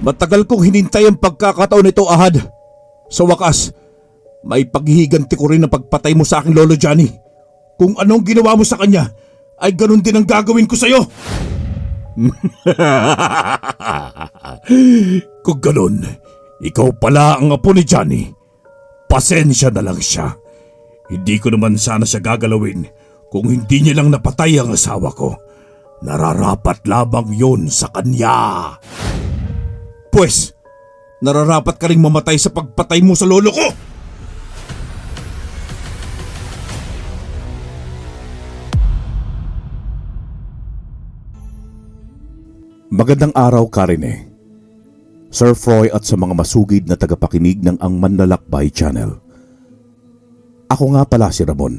Matagal kong hinintay ang pagkakataon nito, Ahad. Sa wakas, may paghihiganti ko rin ang pagpatay mo sa aking lolo Johnny. Kung anong ginawa mo sa kanya, ay ganun din ang gagawin ko sa'yo. Kung ganun, ikaw pala ang apo ni Johnny. Pasensya na lang siya. Hindi ko naman sana siya gagalawin kung hindi niya lang napatay ang asawa ko. Nararapat lamang yun sa kanya. Pwes, nararapat ka rin mamatay sa pagpatay mo sa lolo ko! Magandang araw, Karine, Sir Froy at sa mga masugid na tagapakinig ng Ang Manlalakbay Channel. Ako nga pala si Ramon.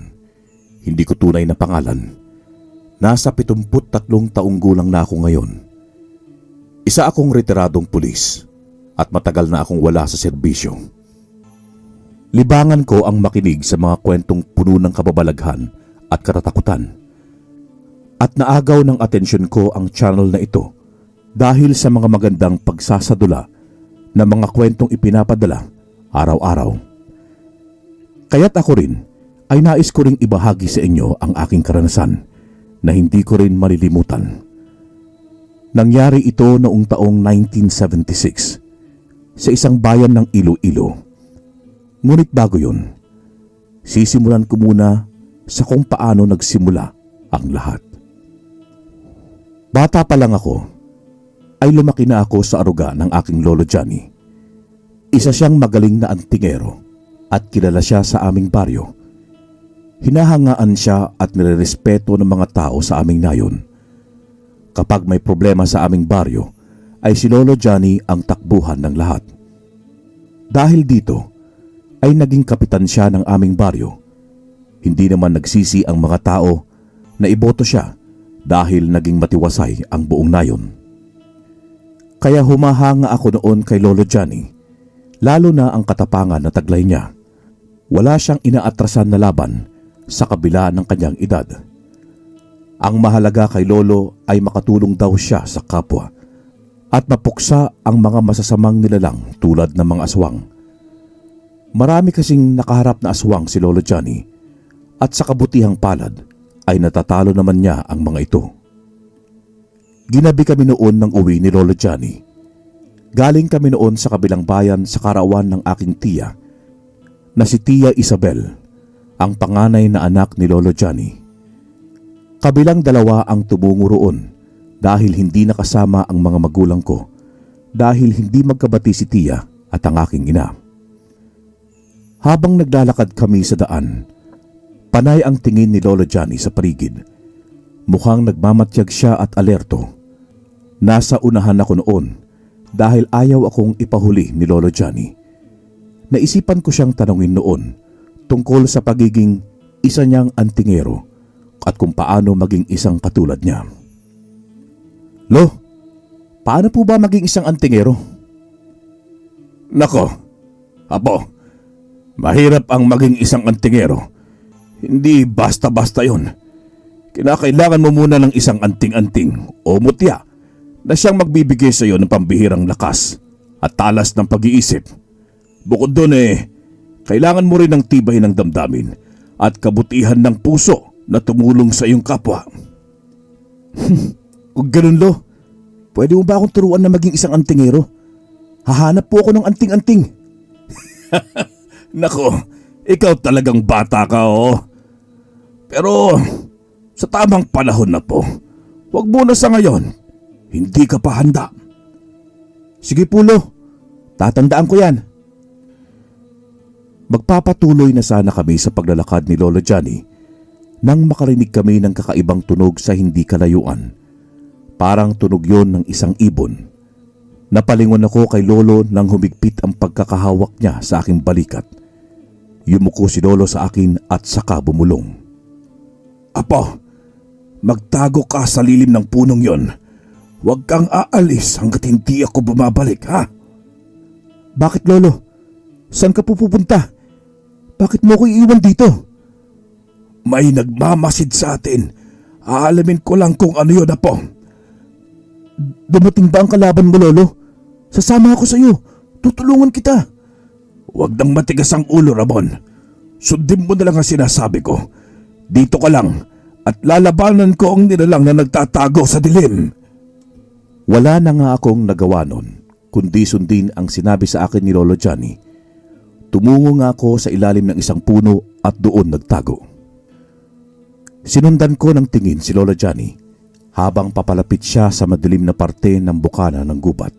Hindi ko tunay na pangalan. Nasa 73 taong gulang na ako ngayon. Isa akong retiradong pulis at matagal na akong wala sa serbisyo. Libangan ko ang makinig sa mga kwentong puno ng kababalaghan at katatakutan. At naagaw ng atensyon ko ang channel na ito dahil sa mga magandang pagsasadula na mga kwentong ipinapadala araw-araw. Kaya't ako rin ay nais ko ring ibahagi sa inyo ang aking karanasan na hindi ko rin malilimutan. Nangyari ito noong taong 1976 sa isang bayan ng Iloilo. Ngunit bago yun, sisimulan ko muna sa kung paano nagsimula ang lahat. Bata pa lang ako, ay lumaki na ako sa aruga ng aking lolo Johnny. Isa siyang magaling na antingero at kilala siya sa aming baryo. Hinahangaan siya at nirerespeto ng mga tao sa aming nayon. Kapag may problema sa aming baryo, ay si Lolo Johnny ang takbuhan ng lahat. Dahil dito, ay naging kapitan siya ng aming baryo. Hindi naman nagsisi ang mga tao na iboto siya dahil naging matiwasay ang buong nayon. Kaya humahanga ako noon kay Lolo Johnny, lalo na ang katapangan na taglay niya. Wala siyang inaatrasan na laban sa kabila ng kanyang edad. Ang mahalaga kay Lolo ay makatulong daw siya sa kapwa at mapuksa ang mga masasamang nilalang tulad ng mga aswang. Marami kasing nakaharap na aswang si Lolo Johnny at sa kabutihang palad ay natatalo naman niya ang mga ito. Ginabi kami noon ng uwi ni Lolo Johnny. Galing kami noon sa kabilang bayan sa karawan ng aking tiya na si Tia Isabel, ang panganay na anak ni Lolo Johnny. Kabilang dalawa ang tumungo roon dahil hindi nakasama ang mga magulang ko dahil hindi magkabati si Tia at ang aking ina. Habang naglalakad kami sa daan, panay ang tingin ni Lolo Johnny sa paligid. Mukhang nagmamatyag siya at alerto. Nasa unahan ako noon dahil ayaw akong ipahuli ni Lolo Johnny. Naisipan ko siyang tanungin noon tungkol sa pagiging isa niyang antingero at kung paano maging isang katulad niya. Lo, paano po ba maging isang antingero? Nako, apo, mahirap ang maging isang antingero. Hindi basta-basta yun. Kinakailangan mo muna ng isang anting-anting o mutya na siyang magbibigay sa iyo ng pambihirang lakas at talas ng pag-iisip. Bukod doon kailangan mo rin ng tibay ng damdamin at kabutihan ng puso na tumulong sa iyong kapwa. Kung ganun, Lo, pwede mo ba akong turuan na maging isang antingero? Hahanap po ako ng anting-anting. Nako, ikaw talagang bata ka, oh. Pero sa tamang panahon na po, wag muna sa ngayon. Hindi ka pa handa. Sige po, Lo, tatandaan ko yan. Magpapatuloy na sana kami sa paglalakad ni Lolo Johnny nang makarinig kami ng kakaibang tunog sa hindi kalayuan. Parang tunog yon ng isang ibon. Napalingon ako kay Lolo nang humigpit ang pagkakahawak niya sa aking balikat. Yumuko si Lolo sa akin at saka bumulong. Apo, magtago ka sa lilim ng punong yon. Huwag kang aalis hanggat hindi ako bumabalik, ha? Bakit, Lolo? Saan ka pupunta? Bakit mo ko iiwan dito? May nagmamasid sa atin. Aalamin ko lang kung ano yun, Apo. Dumating ba ang kalaban mo, Lolo? Sasama ako sa iyo. Tutulungan kita. Huwag nang matigas ang ulo, Ramon. Sundin mo na lang ang sinasabi ko. Dito ka lang at lalabanan ko ang nilalang na nagtatago sa dilim. Wala na nga akong nagawa nun, kundi sundin ang sinabi sa akin ni Lolo Johnny. Tumungo nga ako sa ilalim ng isang puno at doon nagtago. Sinundan ko ng tingin si Lolo Johnny habang papalapit siya sa madilim na parte ng bukana ng gubat.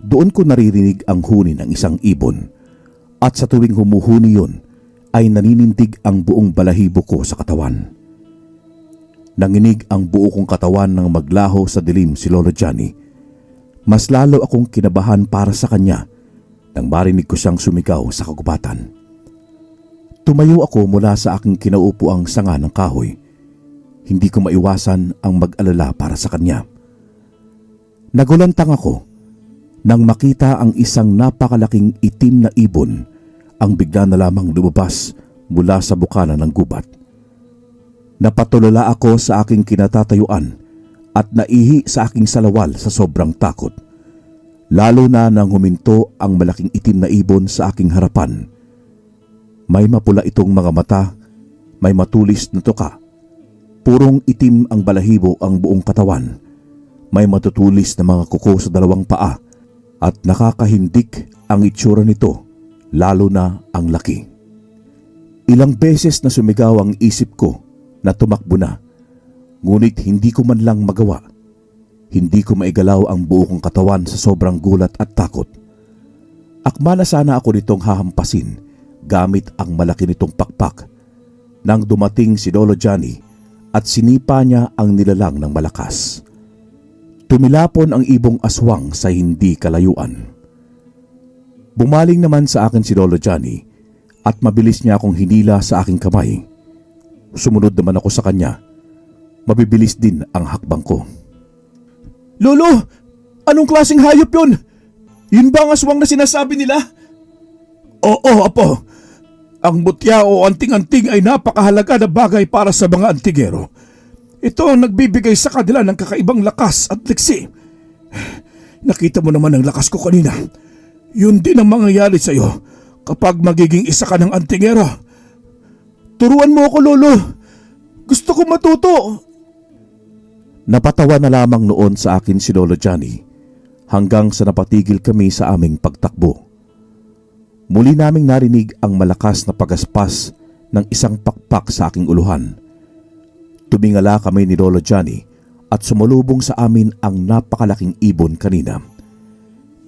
Doon ko naririnig ang huni ng isang ibon at sa tuwing humuhuni yun ay naninindig ang buong balahibo ko sa katawan. Nanginig ang buo kong katawan nang maglaho sa dilim si Lolo Johnny. Mas lalo akong kinabahan para sa kanya nang marinig ko siyang sumigaw sa kagubatan. Tumayo ako mula sa aking kinaupuang sanga ng kahoy. Hindi ko maiwasan ang mag-alala para sa kanya. Nagulantang ako nang makita ang isang napakalaking itim na ibon ang bigla na lamang lumabas mula sa bukana ng gubat. Napatulala ako sa aking kinatatayuan at naihi sa aking salawal sa sobrang takot. Lalo na nang huminto ang malaking itim na ibon sa aking harapan. May mapula itong mga mata, may matulis na tuka. Purong itim ang balahibo ang buong katawan. May matutulis na mga kuko sa dalawang paa at nakakahindik ang itsura nito, lalo na ang laki. Ilang beses na sumigaw ang isip ko na tumakbo na, ngunit hindi ko man lang magawa. Hindi ko maigalaw ang buo kong katawan sa sobrang gulat at takot. Akma na sana ako nitong hahampasin gamit ang malaki nitong pakpak nang dumating si Lolo Johnny at sinipa niya ang nilalang ng malakas. Tumilapon ang ibong aswang sa hindi kalayuan. Bumaling naman sa akin si Lolo Johnny at mabilis niya akong hinila sa aking kamay. Sumunod naman ako sa kanya. Mabibilis din ang hakbang ko. Lolo, anong klaseng hayop yun? Yun ba ang aswang na sinasabi nila? Oo, apo. Ang mutya o anting-anting ay napakahalaga na bagay para sa mga antingero. Ito ang nagbibigay sa kanila ng kakaibang lakas at liksi. Nakita mo naman ang lakas ko kanina. Yun din ang mangyayari sa iyo kapag magiging isa ka ng antingero. Turuan mo ako, Lolo. Gusto ko matuto. Napatawa na lamang noon sa akin si Lolo Johnny hanggang sa napatigil kami sa aming pagtakbo. Muli naming narinig ang malakas na pagaspas ng isang pakpak sa aking uluhan. Tumingala kami ni Lolo Johnny at sumalubong sa amin ang napakalaking ibon kanina.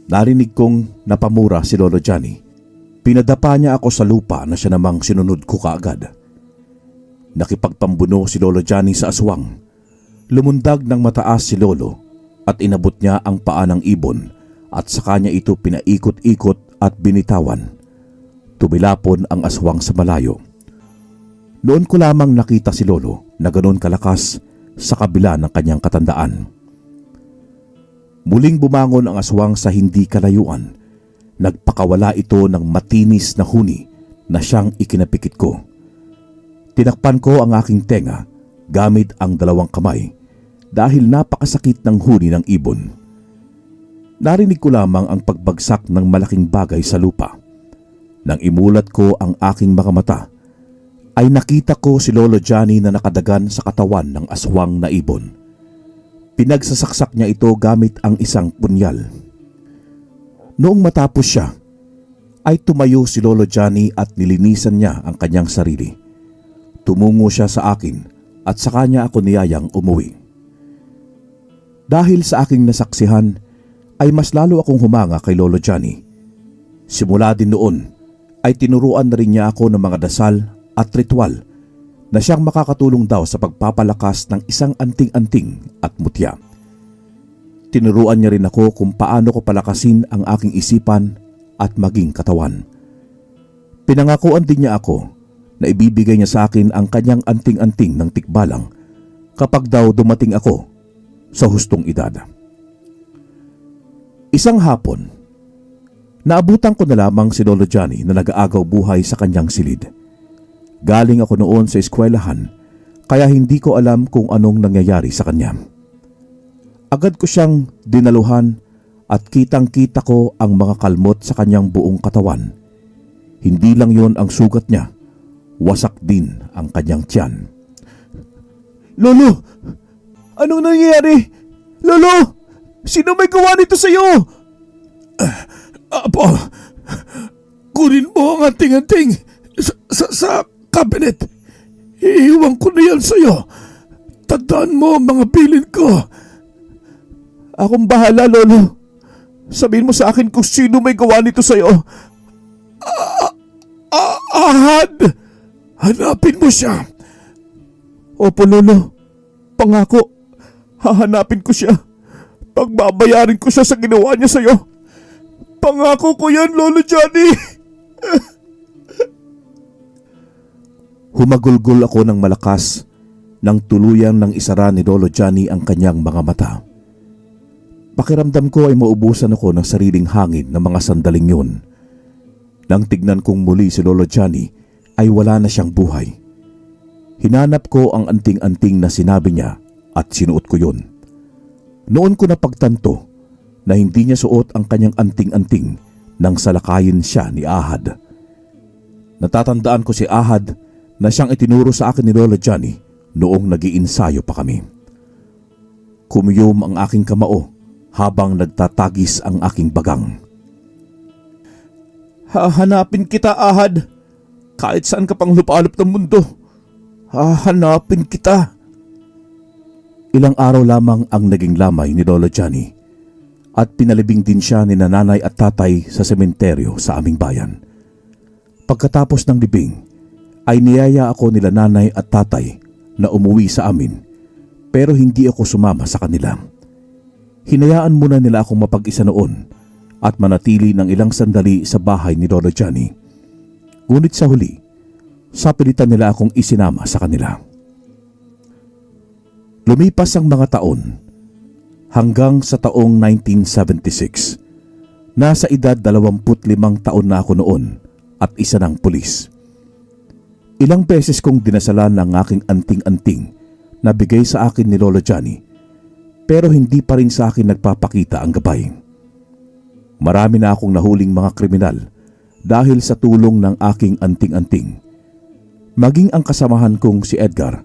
Narinig kong napamura si Lolo Johnny. Pinadapa niya ako sa lupa na siya namang sinunod ko kaagad. Nakipagpambuno si Lolo Johnny sa aswang. Lumundag ng mataas si Lolo at inabot niya ang paa ng ibon at sa kanya ito pinaikot-ikot at binitawan. Tumilapon ang aswang sa malayo. Noon ko lamang nakita si Lolo na ganoon kalakas sa kabila ng kanyang katandaan. Muling bumangon ang aswang sa hindi kalayuan. Nagpakawala ito ng matinis na huni na siyang ikinapikit ko. Tinakpan ko ang aking tenga gamit ang dalawang kamay dahil napakasakit ng huni ng ibon. Narinig ko lamang ang pagbagsak ng malaking bagay sa lupa. Nang imulat ko ang aking mga mata, ay nakita ko si Lolo Johnny na nakadagan sa katawan ng aswang na ibon. Pinagsasaksak niya ito gamit ang isang punyal. Noong matapos siya, ay tumayo si Lolo Johnny at nilinisan niya ang kanyang sarili. Tumungo siya sa akin at sa kanya ako niyayang umuwi. Dahil sa aking nasaksihan, ay mas lalo akong humanga kay Lolo Johnny. Simula din noon, ay tinuruan na rin niya ako ng mga dasal at ritual na siyang makakatulong daw sa pagpapalakas ng isang anting-anting at mutya. Tinuruan niya rin ako kung paano ko palakasin ang aking isipan at maging katawan. Pinangakuan din niya ako na ibibigay niya sa akin ang kanyang anting-anting ng tikbalang kapag daw dumating ako sa hustong edad. Isang hapon, naabutan ko na lamang si Lolo Johnny na nag-aagaw buhay sa kanyang silid. Galing ako noon sa eskwelahan kaya hindi ko alam kung anong nangyayari sa kanya. Agad ko siyang dinaluhan at kitang-kita ko ang mga kalmot sa kanyang buong katawan. Hindi lang yon ang sugat niya, wasak din ang kanyang tiyan. Lolo! Anong nangyayari? Lolo! Sino may gawa nito sa'yo? Apo, kunin mo ang anting-anting sa cabinet. Iiwan ko na yan sa'yo. Tandaan mo ang mga bilin ko. Akong bahala, Lolo. Sabihin mo sa akin kung sino may gawa nito sa'yo. Ahad! Hanapin mo siya. Opo, Lolo. Pangako, hahanapin ko siya. Pagbabayarin ko siya sa ginawa niya sa'yo. Pangako ko yan, Lolo Johnny. Humagulgol ako ng malakas nang tuluyang nang isara ni Lolo Johnny ang kanyang mga mata. Pakiramdam ko ay maubusan ako ng sariling hangin ng mga sandaling yun. Nang tignan kong muli si Lolo Johnny ay wala na siyang buhay. Hinanap ko ang anting-anting na sinabi niya at sinuot ko yun. Noon ko napagtanto na hindi niya suot ang kanyang anting-anting nang salakayin siya ni Ahad. Natatandaan ko si Ahad na siyang itinuro sa akin ni Lolo Johnny noong nag-iinsayo pa kami. Kumiyom ang aking kamao habang nagtatagis ang aking bagang. Hahanapin kita, Ahad. Kahit saan ka pang lupalop ng mundo. Hahanapin kita. Ilang araw lamang ang naging lamay ni Lolo Johnny at pinalibing din siya ni nanay at tatay sa sementeryo sa aming bayan. Pagkatapos ng libing ay niyaya ako nila nanay at tatay na umuwi sa amin pero hindi ako sumama sa kanila. Hinayaan muna nila akong mapag-isa noon at manatili ng ilang sandali sa bahay ni Lolo Johnny. Ngunit sa huli, sapilitan nila akong isinama sa kanila. Lumipas ang mga taon hanggang sa taong 1976. Nasa edad 25 taon na ako noon at isa ng pulis. Ilang beses kong dinasalan ang aking anting-anting na bigay sa akin ni Lolo Johnny pero hindi pa rin sa akin nagpapakita ang gabay. Marami na akong nahuling mga kriminal dahil sa tulong ng aking anting-anting. Maging ang kasamahan kong si Edgar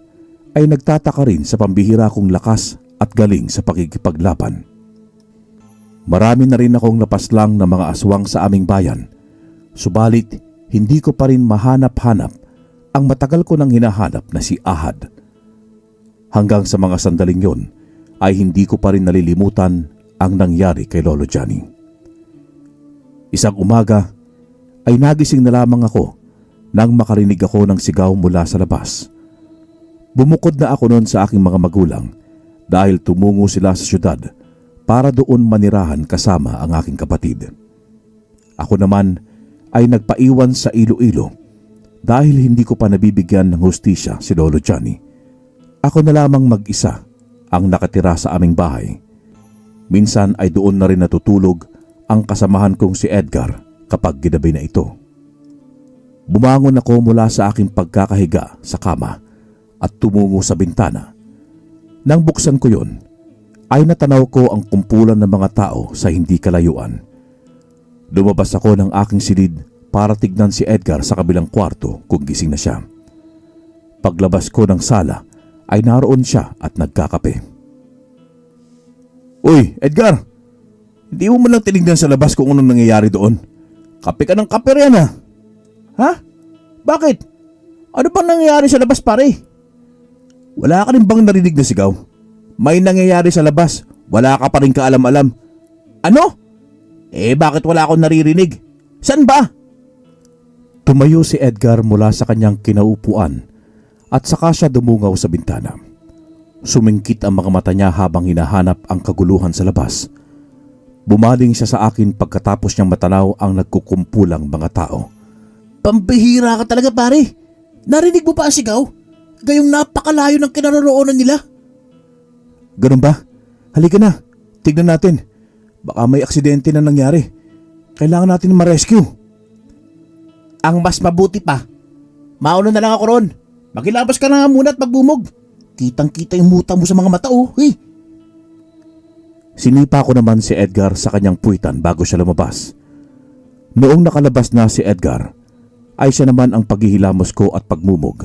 ay nagtataka rin sa pambihira kong lakas at galing sa pakikipaglaban. Marami na rin akong napaslang na mga aswang sa aming bayan, subalit hindi ko pa rin mahanap-hanap ang matagal ko nang hinahanap na si Ahad. Hanggang sa mga sandaling yon ay hindi ko pa rin nalilimutan ang nangyari kay Lolo Johnny. Isang umaga ay nagising na lamang ako nang makarinig ako ng sigaw mula sa labas. Bumukod na ako noon sa aking mga magulang dahil tumungo sila sa syudad para doon manirahan kasama ang aking kapatid. Ako naman ay nagpaiwan sa Iloilo dahil hindi ko pa nabibigyan ng hustisya si Lolo Johnny. Ako na lamang mag-isa ang nakatira sa aming bahay. Minsan ay doon na rin natutulog ang kasamahan kong si Edgar kapag ginabi na ito. Bumangon ako mula sa aking pagkakahiga sa kama at tumungo sa bintana. Nang buksan ko yon, ay natanaw ko ang kumpulan ng mga tao sa hindi kalayuan. Lumabas ako ng aking silid para tignan si Edgar sa kabilang kwarto kung gising na siya. Paglabas ko ng sala ay naroon siya at nagkakape. Uy, Edgar! Hindi mo man lang tinignan sa labas kung anong nangyayari doon. Kape ka ng kape rin ha? Ha? Bakit? Ano bang nangyayari sa labas, pare? Wala ka rin bang narinig na sigaw? May nangyayari sa labas, wala ka pa rin kaalam-alam. Ano? Bakit wala akong naririnig? Saan ba? Tumayo si Edgar mula sa kanyang kinaupuan at saka siya dumungaw sa bintana. Sumingkit ang mga mata niya habang hinahanap ang kaguluhan sa labas. Bumaling siya sa akin pagkatapos niyang matanaw ang nagkukumpulang mga tao. Pambihira ka talaga, pare. Narinig mo pa ang sigaw? Gayong napakalayo ng kinaroroonan nila. Ganun ba? Halika na, tignan natin. Baka may aksidente na nangyari. Kailangan natin ma-rescue. Ang mas mabuti pa, mauna na lang ako ron. Makilabas ka na nga muna at magbumog. Kitang-kita yung muta mo sa mga mata, oh. Hey. Sinipa ko naman si Edgar sa kanyang puwitan bago siya lumabas. Noong nakalabas na si Edgar, ay siya naman ang paghihilamos ko at pagmumog.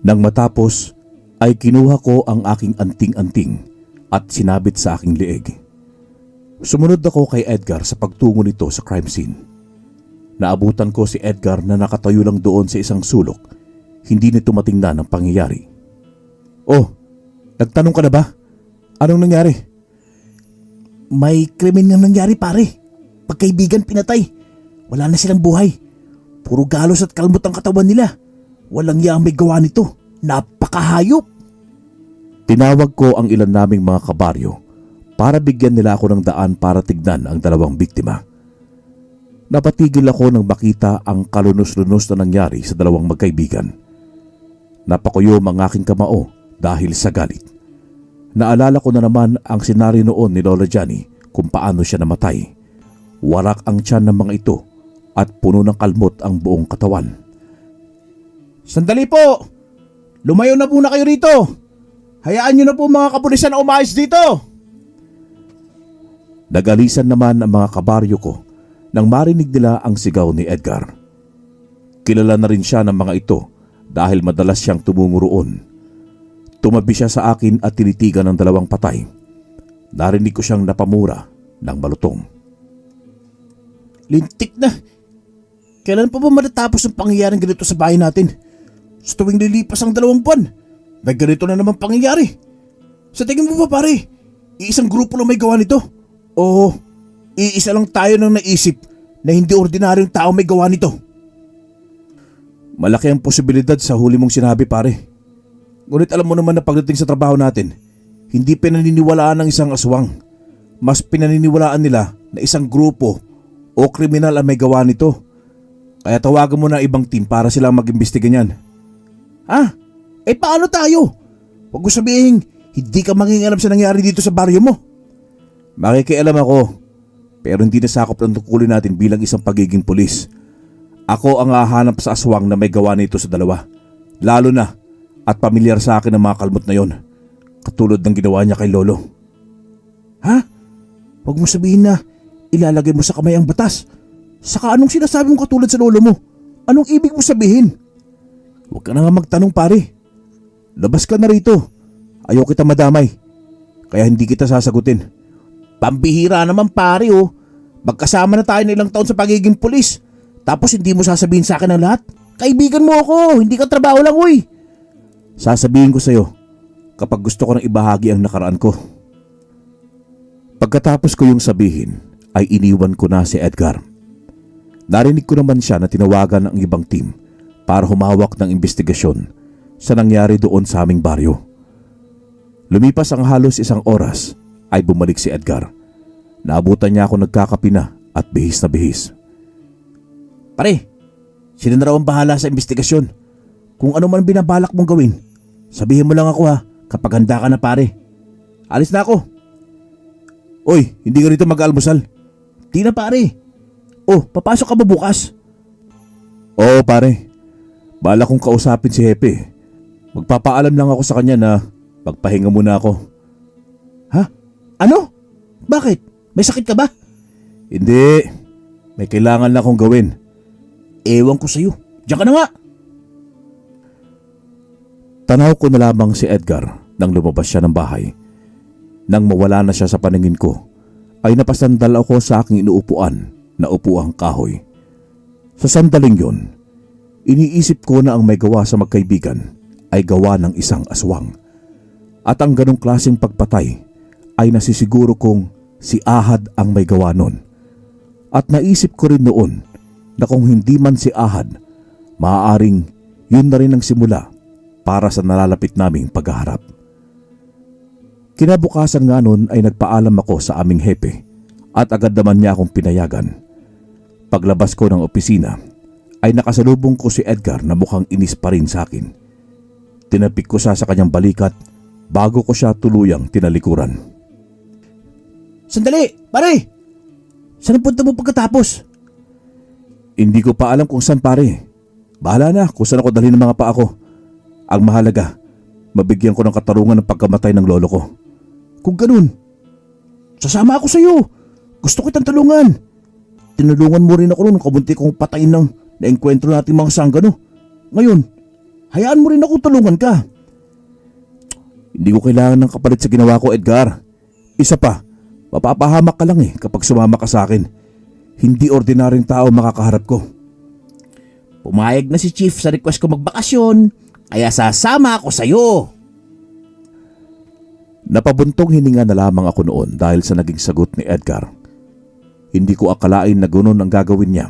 Nang matapos, ay kinuha ko ang aking anting-anting at sinabit sa aking leeg. Sumunod ako kay Edgar sa pagtungo nito sa crime scene. Naabutan ko si Edgar na nakatayo lang doon sa isang sulok. Hindi nito matingnan ang pangyayari. "Oh, nagtanong ka na ba? Anong nangyari?" May krimen nga nangyari pare. Pagkaibigan pinatay. Wala na silang buhay. Puro galos at kalmot ang katawan nila. Walang yang may gawa nito. Napakahayop. Tinawag ko ang ilan naming mga kabaryo para bigyan nila ako ng daan para tignan ang dalawang biktima. Napatigil ako nang makita ang kalunos-lunos na nangyari sa dalawang magkaibigan. Napakuyom ang aking kamao dahil sa galit. Naalala ko na naman ang senaryo noon ni Lola Johnny kung paano siya namatay. Warak ang tiyan ng mga ito at puno ng kalmot ang buong katawan. Sandali po! Lumayo na po na kayo rito! Hayaan nyo na po mga kapulisan na umayos dito! Nagalisan naman ang mga kabaryo ko nang marinig nila ang sigaw ni Edgar. Kilala na rin siya ng mga ito dahil madalas siyang tumungo roon. Tumabi siya sa akin at tinitigan ng dalawang patay. Narinig ko siyang napamura ng malutong. Lintik na! Kailan pa ba matatapos ang pangyayaring ganito sa bahay natin? Sa tuwing lilipas ang 2 buwan, may ganito na naman pangyayari. Sa tingin mo ba pare, iisang grupo lang may gawa nito? O iisa lang tayo nang naisip na hindi ordinaryong tao may gawa nito? Malaki ang posibilidad sa huli mong sinabi, pare. Ngunit alam mo naman na pagdating sa trabaho natin, hindi pinaniniwalaan ng isang aswang. Mas pinaniniwalaan nila na isang grupo o kriminal ang may gawa nito. Kaya tawagan mo na ibang team para silang mag-imbestiga niyan. Paano tayo? Huwag mo sabihin, hindi ka mangingialam sa nangyari dito sa baryo mo. Makikialam ako, pero hindi nasakop ng tungkulin natin bilang isang pagiging pulis. Ako ang hahanap sa aswang na may gawa nito sa dalawa. Lalo na at pamilyar sa akin ang mga kalmot na yon. Katulad ng ginawa niya kay Lolo. Huwag mo sabihin na ilalagay mo sa kamay ang batas. Saka anong sinasabi mo katulad sa lolo mo? Anong ibig mo sabihin? Huwag ka na nga magtanong, pare. Labas ka na rito. Ayaw kita madamay. Kaya hindi kita sasagutin. Pambihira naman pare oh. Magkasama na tayo na ilang taon sa pagiging pulis. Tapos hindi mo sasabihin sa akin ang lahat? Kaibigan mo ako, hindi ka trabaho lang uy. Sasabihin ko sa'yo kapag gusto ko nang ibahagi ang nakaraan ko. Pagkatapos ko yung sabihin, ay iniwan ko na si Edgar. Narinig ko naman siya na tinawagan ang ibang team para humawak ng investigasyon sa nangyari doon sa aming baryo. Lumipas ang halos 1 oras ay bumalik si Edgar. Naabutan niya ako nagkakape na at bihis na bihis. Pare, sino na raw ang bahala sa investigasyon? Kung ano man binabalak mong gawin, sabihin mo lang ako ha kapag handa ka na pare. Alis na ako. Oy, hindi ka rito mag-almusal? Di na pare. Papasok ka ba bukas? Oo pare. Bala kong kausapin si Hepe. Magpapaalam lang ako sa kanya na magpahinga muna ako. Ano? Bakit? May sakit ka ba? Hindi. May kailangan lang akong gawin. Ewan ko sa'yo. Diyan ka na nga. Tanaw ko na lamang si Edgar nang lumabas siya ng bahay. Nang mawala na siya sa paningin ko, ay napasandal ako sa aking inuupuan na upuang kahoy. Sa sandaling yon, iniisip ko na ang may gawa sa magkaibigan ay gawa ng isang aswang. At ang ganong klaseng pagpatay ay nasisiguro kong si Ahad ang may gawa nun. At naisip ko rin noon na kung hindi man si Ahad, maaaring yun na rin ang simula para sa nalalapit naming paghaharap. Kinabukasan nga nun ay nagpaalam ako sa aming hepe at agad naman niya akong pinayagan. Paglabas ko ng opisina ay nakasalubong ko si Edgar na mukhang inis pa rin sa akin. Tinapik ko siya sa kanyang balikat bago ko siya tuluyang tinalikuran. Sandali, pare! Saan punta mo pagkatapos? Hindi ko pa alam kung saan pare. Bahala na kung saan ako dalhin ng mga paa ko. Ang mahalaga, mabigyan ko ng katarungan ng pagkamatay ng lolo ko. Kung ganun, Sasama ako sa'yo. Gusto kitang tulungan. Tinulungan mo rin ako nung kabunti kong patayin ng naengkwentro natin mga sanggano. Ngayon, hayaan mo rin ako tulungan ka. Hindi ko kailangan ng kapalit sa ginawa ko, Edgar. Isa pa, mapapahamak ka lang kapag sumama ka sa akin. Hindi ordinaryong tao makakaharap ko. Pumayag na si Chief sa request ko magbakasyon, kaya sasama ako sa'yo. Napabuntong hininga na lamang ako noon dahil sa naging sagot ni Edgar. Hindi ko akalain na ganoon ang gagawin niya.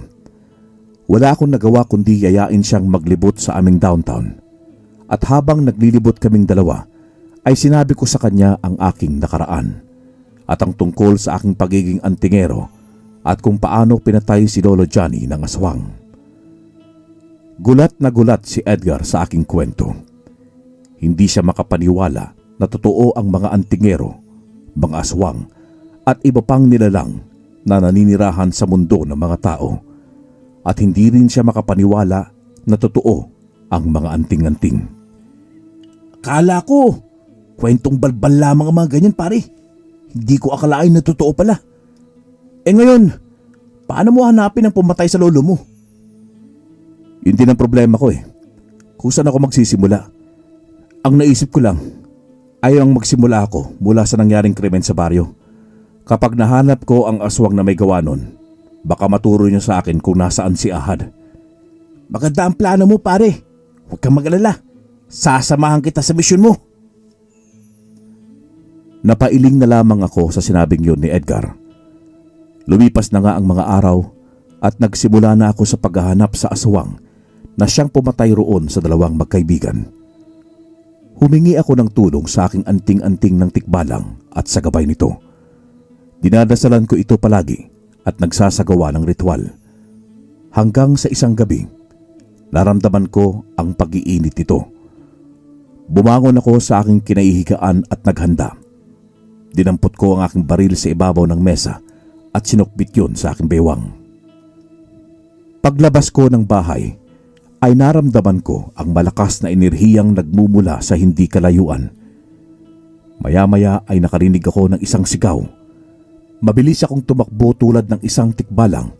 Wala akong nagawa kundi yayain siyang maglibot sa aming downtown. At habang naglilibot kaming dalawa, ay sinabi ko sa kanya ang aking nakaraan at ang tungkol sa aking pagiging antingero at kung paano pinatay si Lolo Johnny ng aswang. Gulat na gulat si Edgar sa aking kwento. Hindi siya makapaniwala na totoo ang mga antingero, mga aswang at iba pang nilalang na naninirahan sa mundo ng mga tao. At hindi rin siya makapaniwala na totoo ang mga anting-anting. Akala ko, kwentong balbal lamang ang mga ganyan pare. Hindi ko akalain na totoo pala. Ngayon, paano mo hanapin ang pumatay sa lolo mo? Yun din ang problema ko Kung saan ako magsisimula. Ang naisip ko lang ay ang magsimula ako mula sa nangyaring krimen sa baryo. Kapag nahanap ko ang aswang na may gawa nun, baka maturo niya sa akin kung nasaan si Ahad. Maganda ang plano mo pare. Huwag kang mag-alala. Sasamahan kita sa misyon mo. Napailing na lamang ako sa sinabing yun ni Edgar. Lumipas na nga ang mga araw at nagsimula na ako sa paghahanap sa aswang na siyang pumatay roon sa dalawang magkaibigan. Humingi ako ng tulong sa aking anting-anting ng tikbalang at sa gabay nito. Dinadasalan ko ito palagi at nagsasagawa ng ritual. Hanggang sa isang gabi, naramdaman ko ang pag-iinit nito. Bumangon ako sa aking kinaihigaan at naghanda. Dinampot ko ang aking baril sa ibabaw ng mesa at sinukbit yun sa aking bewang. Paglabas ko ng bahay, ay naramdaman ko ang malakas na enerhiyang nagmumula sa hindi kalayuan. Maya-maya ay nakarinig ako ng isang sigaw. Mabilis akong tumakbo tulad ng isang tikbalang.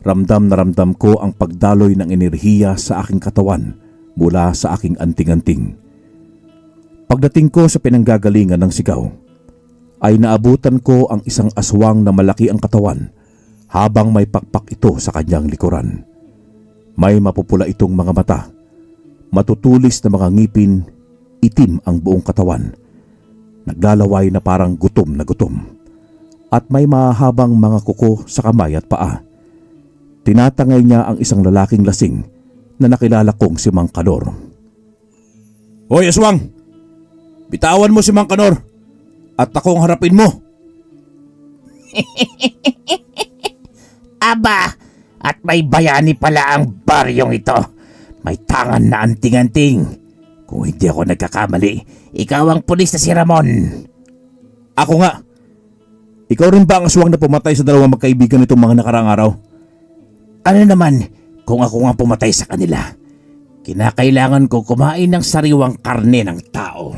Ramdam na ramdam ko ang pagdaloy ng enerhiya sa aking katawan mula sa aking anting-anting. Pagdating ko sa pinanggagalingan ng sigaw, ay naabutan ko ang isang aswang na malaki ang katawan habang may pakpak ito sa kanyang likuran. May mapupula itong mga mata, matutulis na mga ngipin, itim ang buong katawan. Naglalaway na parang gutom na gutom. At may mahabang mga kuko sa kamay at paa. Tinatangay niya ang isang lalaking lasing na nakilala kong si Mang Kanor. Hoy aswang! Bitawan mo si Mang Kanor at akong harapin mo. Aba, at may bayani pala ang baryong ito. May tangan na anting-anting. Kung hindi ako nagkakamali, ikaw ang pulis na si Ramon. Ako nga. Ikaw rin ba ang aswang na pumatay sa dalawang magkaibigan nitong mga nakaraang araw? Ano naman kung ako nga pumatay sa kanila? Kinakailangan ko kumain ng sariwang karne ng tao.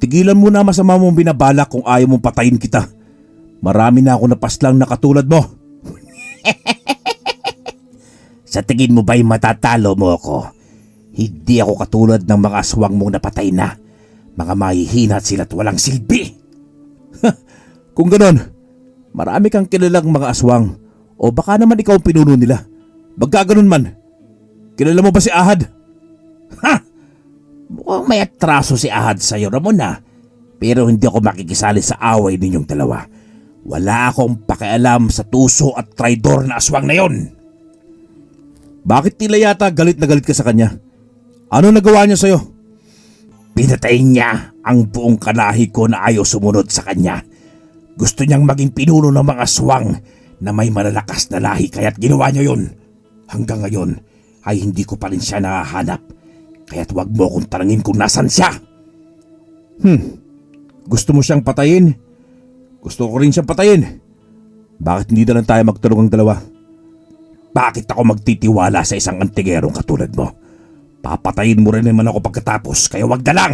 Tigilan mo na masama mong binabalak kung ayaw mong patayin kita. Marami na ako napaslang na katulad mo. Sa tingin mo ba'y matatalo mo ako? Hindi ako katulad ng mga aswang mong napatay na. Mga mahihina sila at walang silbi. Kung ganon, marami kang kilalang mga aswang o baka naman ikaw ang pinuno nila. Magkaganon man, kilala mo ba si Ahad? Ha! Mukhang may atraso si Ahad sa'yo, Ramon ha. Pero hindi ako makikisali sa away ninyong dalawa. Wala akong pakialam sa tuso at traidor na aswang na yon. Bakit tila yata galit na galit ka sa kanya? Ano nagawa niya sa'yo? Pinatay niya ang buong kalahi ko na ayaw sumunod sa kanya. Gusto niyang maging pinuno ng mga aswang na may malalakas na lahi kaya't ginawa niya yon. Hanggang ngayon ay hindi ko pa rin siya nahahanap. Kaya't wag mo akong tanangin kung nasan siya. Gusto mo siyang patayin? Gusto ko rin siyang patayin. Bakit hindi na lang tayo magtulungang dalawa? Bakit ako magtitiwala sa isang antigerong katulad mo? Papatayin mo rin naman ako pagkatapos kaya wag na lang.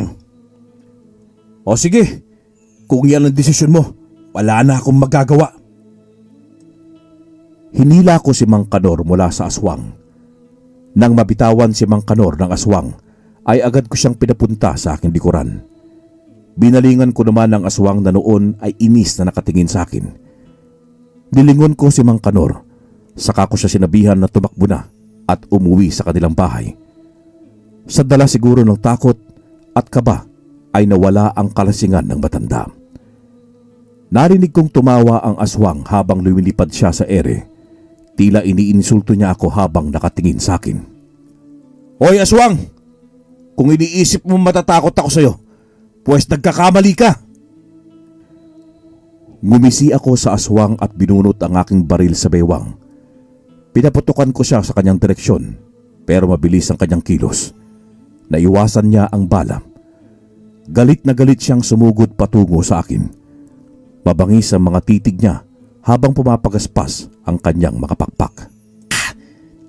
O sige, kung yan ang desisyon mo, wala na akong magagawa. Hinila ko si Mang Kanor mula sa aswang. Nang mabitawan si Mang Kanor ng aswang, ay agad ko siyang pinapunta sa aking likuran. Binalingan ko naman ang aswang na noon ay inis na nakatingin sa akin. Nilingon ko si Mang Kanor, saka ko siya sinabihan na tumakbo na at umuwi sa kanilang bahay. Sa dala siguro ng takot at kaba ay nawala ang kalasingan ng matanda. Narinig kong tumawa ang aswang habang lumilipad siya sa ere. Tila iniinsulto niya ako habang nakatingin sa akin. Hoy aswang! Kung iniisip mo matatakot ako sa'yo, pues nagkakamali ka. Ngumisi ako sa aswang at binunot ang aking baril sa baywang. Pinaputukan ko siya sa kanyang direksyon, pero mabilis ang kanyang kilos. Naiwasan niya ang bala. Galit na galit siyang sumugod patungo sa akin. Mabangis ang mga titig niya habang pumapagaspas ang kanyang mga pakpak.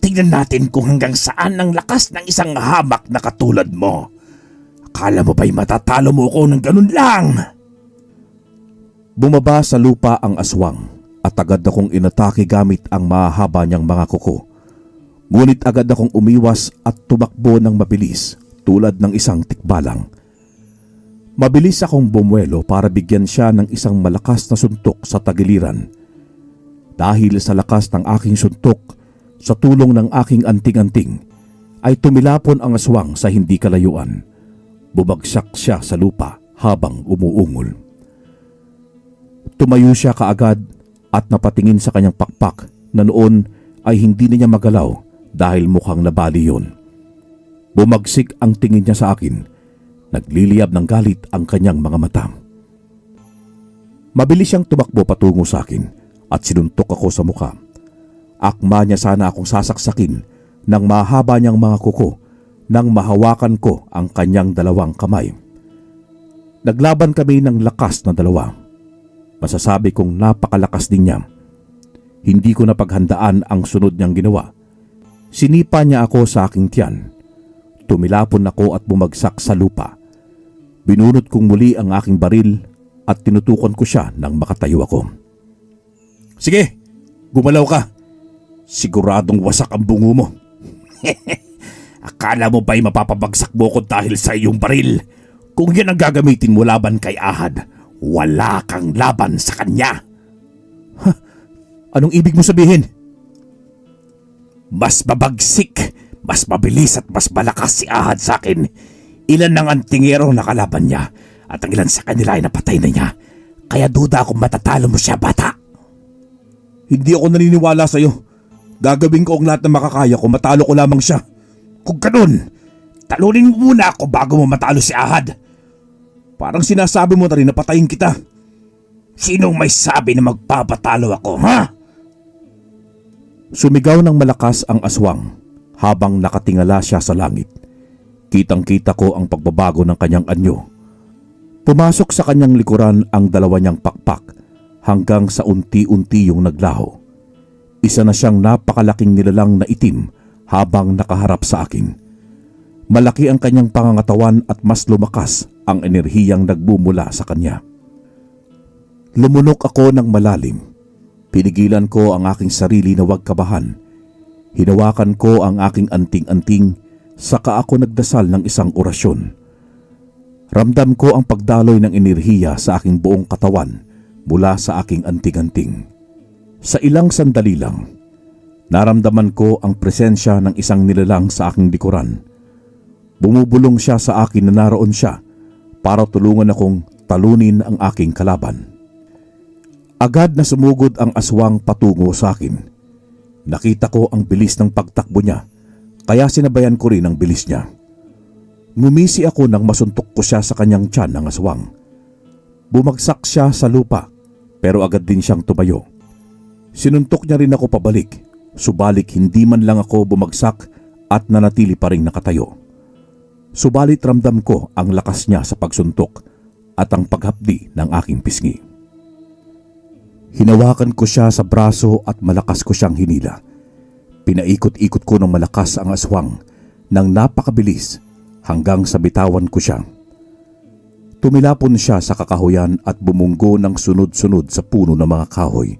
Tingnan natin kung hanggang saan ang lakas ng isang hamak na katulad mo. Akala mo ba'y matatalo mo ko ng ganun lang? Bumaba sa lupa ang aswang at agad akong inatake gamit ang mahahaba niyang mga kuko. Ngunit agad akong umiwas at tumakbo ng mabilis tulad ng isang tikbalang. Mabilis akong bumuelo para bigyan siya ng isang malakas na suntok sa tagiliran. Dahil sa lakas ng aking suntok, sa tulong ng aking anting-anting, ay tumilapon ang aswang sa hindi kalayuan. Bumagsak siya sa lupa habang umuungol. Tumayo siya kaagad at napatingin sa kanyang pakpak na noon ay hindi na niya magalaw dahil mukhang nabali yun. Bumagsik ang tingin niya sa akin. Nagliliyab ng galit ang kanyang mga mata. Mabilis siyang tumakbo patungo sa akin at sinuntok ako sa mukha. Akma niya sana akong sasaksakin ng mahaba niyang mga kuko nang mahawakan ko ang kanyang dalawang kamay. Naglaban kami ng lakas na dalawa. Masasabi kong napakalakas din niya. Hindi ko napaghandaan ang sunod niyang ginawa. Sinipa niya ako sa aking tiyan. Tumilapon ako at bumagsak sa lupa. Binunot kong muli ang aking baril at tinutukan ko siya nang makatayo ako. Sige, gumalaw ka. Siguradong wasak ang bungo mo. Akala mo ba'y mapapabagsak mo ko dahil sa iyong baril? Kung yan ang gagamitin mo laban kay Ahad, wala kang laban sa kanya. Anong ibig mo sabihin? Mas mabagsik, mas mabilis at mas malakas si Ahad sa akin. Ilan ng antingero na kalaban niya at ang ilan sa kanila ay napatay na niya. Kaya duda kung matatalo mo siya, bata. Hindi ako naniniwala sa'yo. Gagawin ko ang lahat na makakaya ko, matalo ko lamang siya. Kung ganun, talunin mo muna ako bago mo matalo si Ahad. Parang sinasabi mo na rin na patayin kita. Sinong may sabi na magpapatalo ako, ha? Sumigaw ng malakas ang aswang habang nakatingala siya sa langit. Kitang-kita ko ang pagbabago ng kanyang anyo. Pumasok sa kanyang likuran ang dalawa niyang pakpak hanggang sa unti-unti yung naglaho. Isa na siyang napakalaking nilalang na itim habang nakaharap sa akin. Malaki ang kanyang pangangatawan at mas lumakas ang enerhiyang nagbumula sa kanya. Lumunok ako ng malalim. Pinigilan ko ang aking sarili na huwag kabahan. Hinawakan ko ang aking anting-anting, saka ako nagdasal ng isang orasyon. Ramdam ko ang pagdaloy ng enerhiya sa aking buong katawan mula sa aking anting-anting. Sa ilang sandali lang, naramdaman ko ang presensya ng isang nilalang sa aking likuran. Bumubulong siya sa akin na naroon siya para tulungan akong talunin ang aking kalaban. Agad na sumugod ang aswang patungo sa akin. Nakita ko ang bilis ng pagtakbo niya, kaya sinabayan ko rin ang bilis niya. Ngumisi ako nang masuntok ko siya sa kanyang tiyan ng aswang. Bumagsak siya sa lupa, pero agad din siyang tumayo. Sinuntok niya rin ako pabalik, subalit hindi man lang ako bumagsak at nanatili pa rin nakatayo. Subalit ramdam ko ang lakas niya sa pagsuntok at ang paghapdi ng aking pisngi. Hinawakan ko siya sa braso at malakas ko siyang hinila. Pinaikot-ikot ko ng malakas ang aswang nang napakabilis hanggang sa bitawan ko siya. Tumilapon siya sa kakahuyan at bumunggo ng sunod-sunod sa puno ng mga kahoy.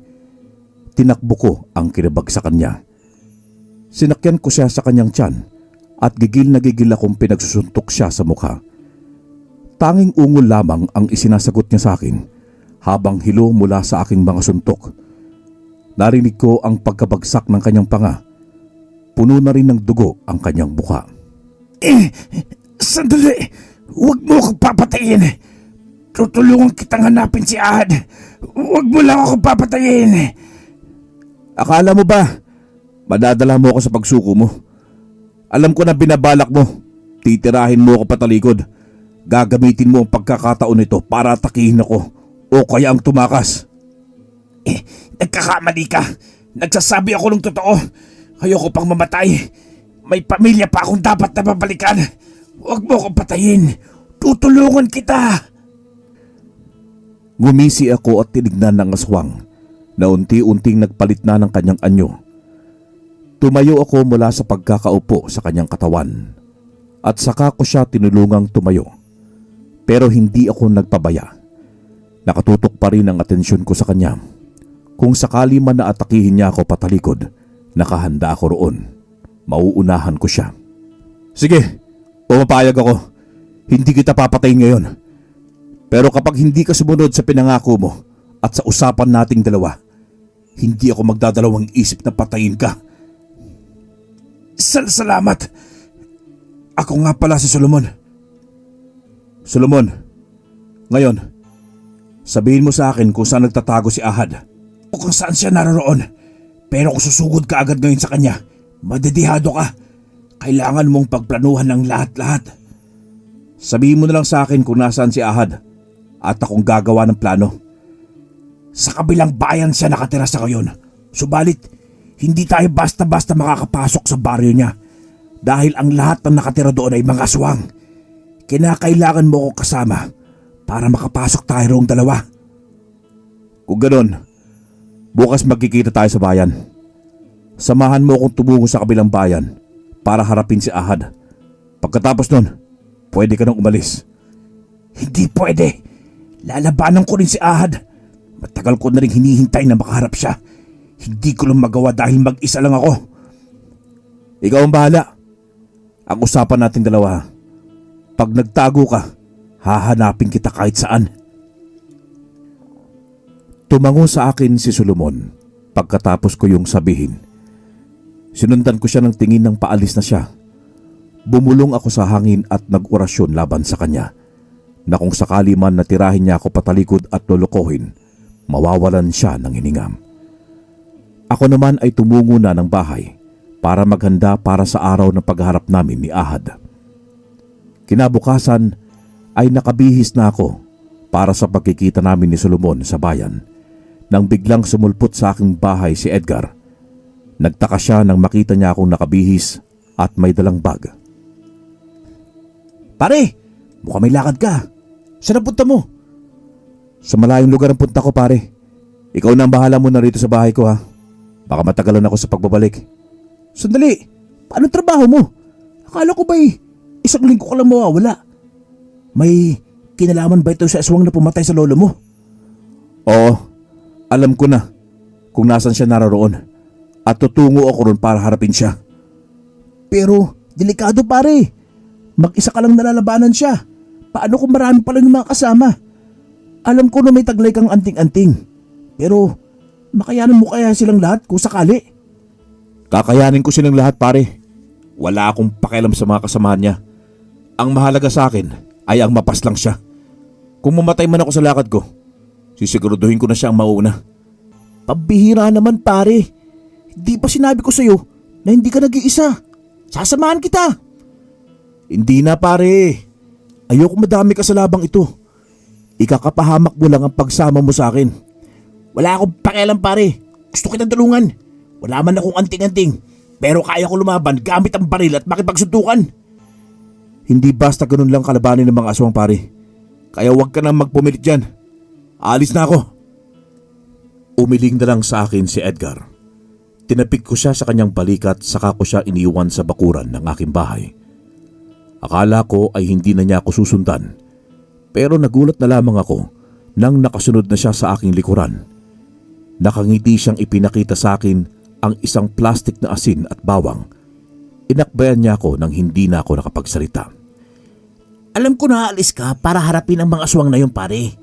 Tinakbo ko ang kinabagsakan niya. Sinakyan ko siya sa kanyang tiyan at gigil na gigil akong pinagsusuntok siya sa mukha. Tanging ungol lamang ang isinasagot niya sa akin habang hilo mula sa aking mga suntok. Narinig ko ang pagkabagsak ng kanyang panga. Puno na rin ng dugo ang kanyang mukha. Sandali! Huwag mo akong papatayin! Tutulungan kitang hanapin si Ahad! Huwag mo lang akong papatayin! Akala mo ba, madadala mo ako sa pagsuko mo? Alam ko na binabalak mo. Titirahin mo ako patalikod. Gagamitin mo ang pagkakataon nito para atakihin ako o kaya ang tumakas. Nagkakamali ka! Nagsasabi ako ng totoo! Ayoko pang mamatay! May pamilya pa akong dapat na babalikan! Huwag mo akong patayin! Tutulungan kita! Ngumisi ako at tinignan ng aswang na unti-unting nagpalit na ng kanyang anyo. Tumayo ako mula sa pagkakaupo sa kanyang katawan at saka ko siya tinulungang tumayo. Pero hindi ako nagpabaya. Nakatutok pa rin ang atensyon ko sa kanya. Kung sakali man na atakihin niya ako patalikod, nakahanda ako roon. Mauunahan ko siya. Sige, pumapayag ako. Hindi kita papatayin ngayon. Pero kapag hindi ka sumunod sa pinangako mo at sa usapan nating dalawa, hindi ako magdadalawang isip na patayin ka. Salamat! Ako nga pala si Solomon. Solomon, ngayon, sabihin mo sa akin kung saan nagtatago si Ahad. O kung saan siya naroroon. Pero kung susugod ka agad ngayon sa kanya, madedihado ka. Kailangan mong pagplanuhan ng lahat-lahat. Sabihin mo na lang sa akin kung nasaan si Ahad at akong gagawa ng plano. Sa kabilang bayan siya nakatira sa ngayon. Subalit, hindi tayo basta-basta makakapasok sa baryo niya dahil ang lahat ng nakatira doon ay mga aswang. Kinakailangan mo ko kasama para makapasok tayo roong dalawa. Kung ganon, bukas magkikita tayo sa bayan. Samahan mo akong tumungo sa kabilang bayan para harapin si Ahad. Pagkatapos nun, pwede ka nang umalis. Hindi pwede. Lalabanan ko rin si Ahad. Matagal ko na rin hinihintay na makaharap siya. Hindi ko lang magawa dahil mag-isa lang ako. Ikaw ang bahala. Ang usapan natin dalawa. Pag nagtago ka, hahanapin kita kahit saan. Tumango sa akin si Solomon pagkatapos ko yung sabihin. Sinundan ko siya ng tingin ng paalis na siya. Bumulong ako sa hangin at nag-orasyon laban sa kanya na kung sakali man natirahin niya ako patalikod at lulukohin, mawawalan siya ng hiningam. Ako naman ay tumungo na ng bahay para maghanda para sa araw ng pagharap namin ni Ahad. Kinabukasan ay nakabihis na ako para sa pagkikita namin ni Solomon sa bayan nang biglang sumulpot sa aking bahay si Edgar. Nagtaka siya nang makita niya akong nakabihis at may dalang bag. Pare, mukhang may lakad ka. Saan ang punta mo? Sa malayong lugar ang punta ko, pare. Ikaw na ang bahala mo na rito sa bahay ko, ha. Baka matagalan ako sa pagbabalik. Sandali, paano trabaho mo? Akala ko ba'y isang linggo ka lang mawawala? May kinalaman ba ito sa aswang na pumatay sa lolo mo? Oo, alam ko na kung nasan siya naroon at tutungo ako ron para harapin siya. Pero delikado pare. Mag-isa ka lang nalalabanan siya. Paano kung marami pa lang yung mga kasama? Alam ko na may taglay kang anting-anting. Pero makayanan mo kaya silang lahat kung sakali? Kakayanin ko silang lahat, pare. Wala akong pakialam sa mga kasamahan niya. Ang mahalaga sa akin ay ang mapaslang siya. Kung mamatay man ako sa lakad ko, sisiguraduhin ko na siya ang mauna. Pambihira naman pare. Hindi pa sinabi ko sa'yo na hindi ka nag-iisa. Sasamahan kita. Hindi na, pare. Ayoko madami ka sa labang ito. Ikakapahamak mo lang ang pagsama mo sa akin. Wala akong pakialam pare. Gusto kitang tulungan. Wala man akong anting-anting. Pero kaya ko lumaban gamit ang baril at makipagsuntukan. Hindi basta ganun lang kalabanin ng mga aswang, pare. Kaya huwag ka nang magpumilit dyan. Alis na ako. Umiling na lang sa akin si Edgar. Tinapik ko siya sa kanyang balikat saka ko siya iniwan sa bakuran ng aking bahay. Akala ko ay hindi na niya ako susundan. Pero nagulat na lamang ako nang nakasunod na siya sa aking likuran. Nakangiti siyang ipinakita sa akin ang isang plastik na asin at bawang. Inakbayan niya ako nang hindi na ako nakapagsalita. Alam ko na aalis ka para harapin ang mga aswang na yun, pare.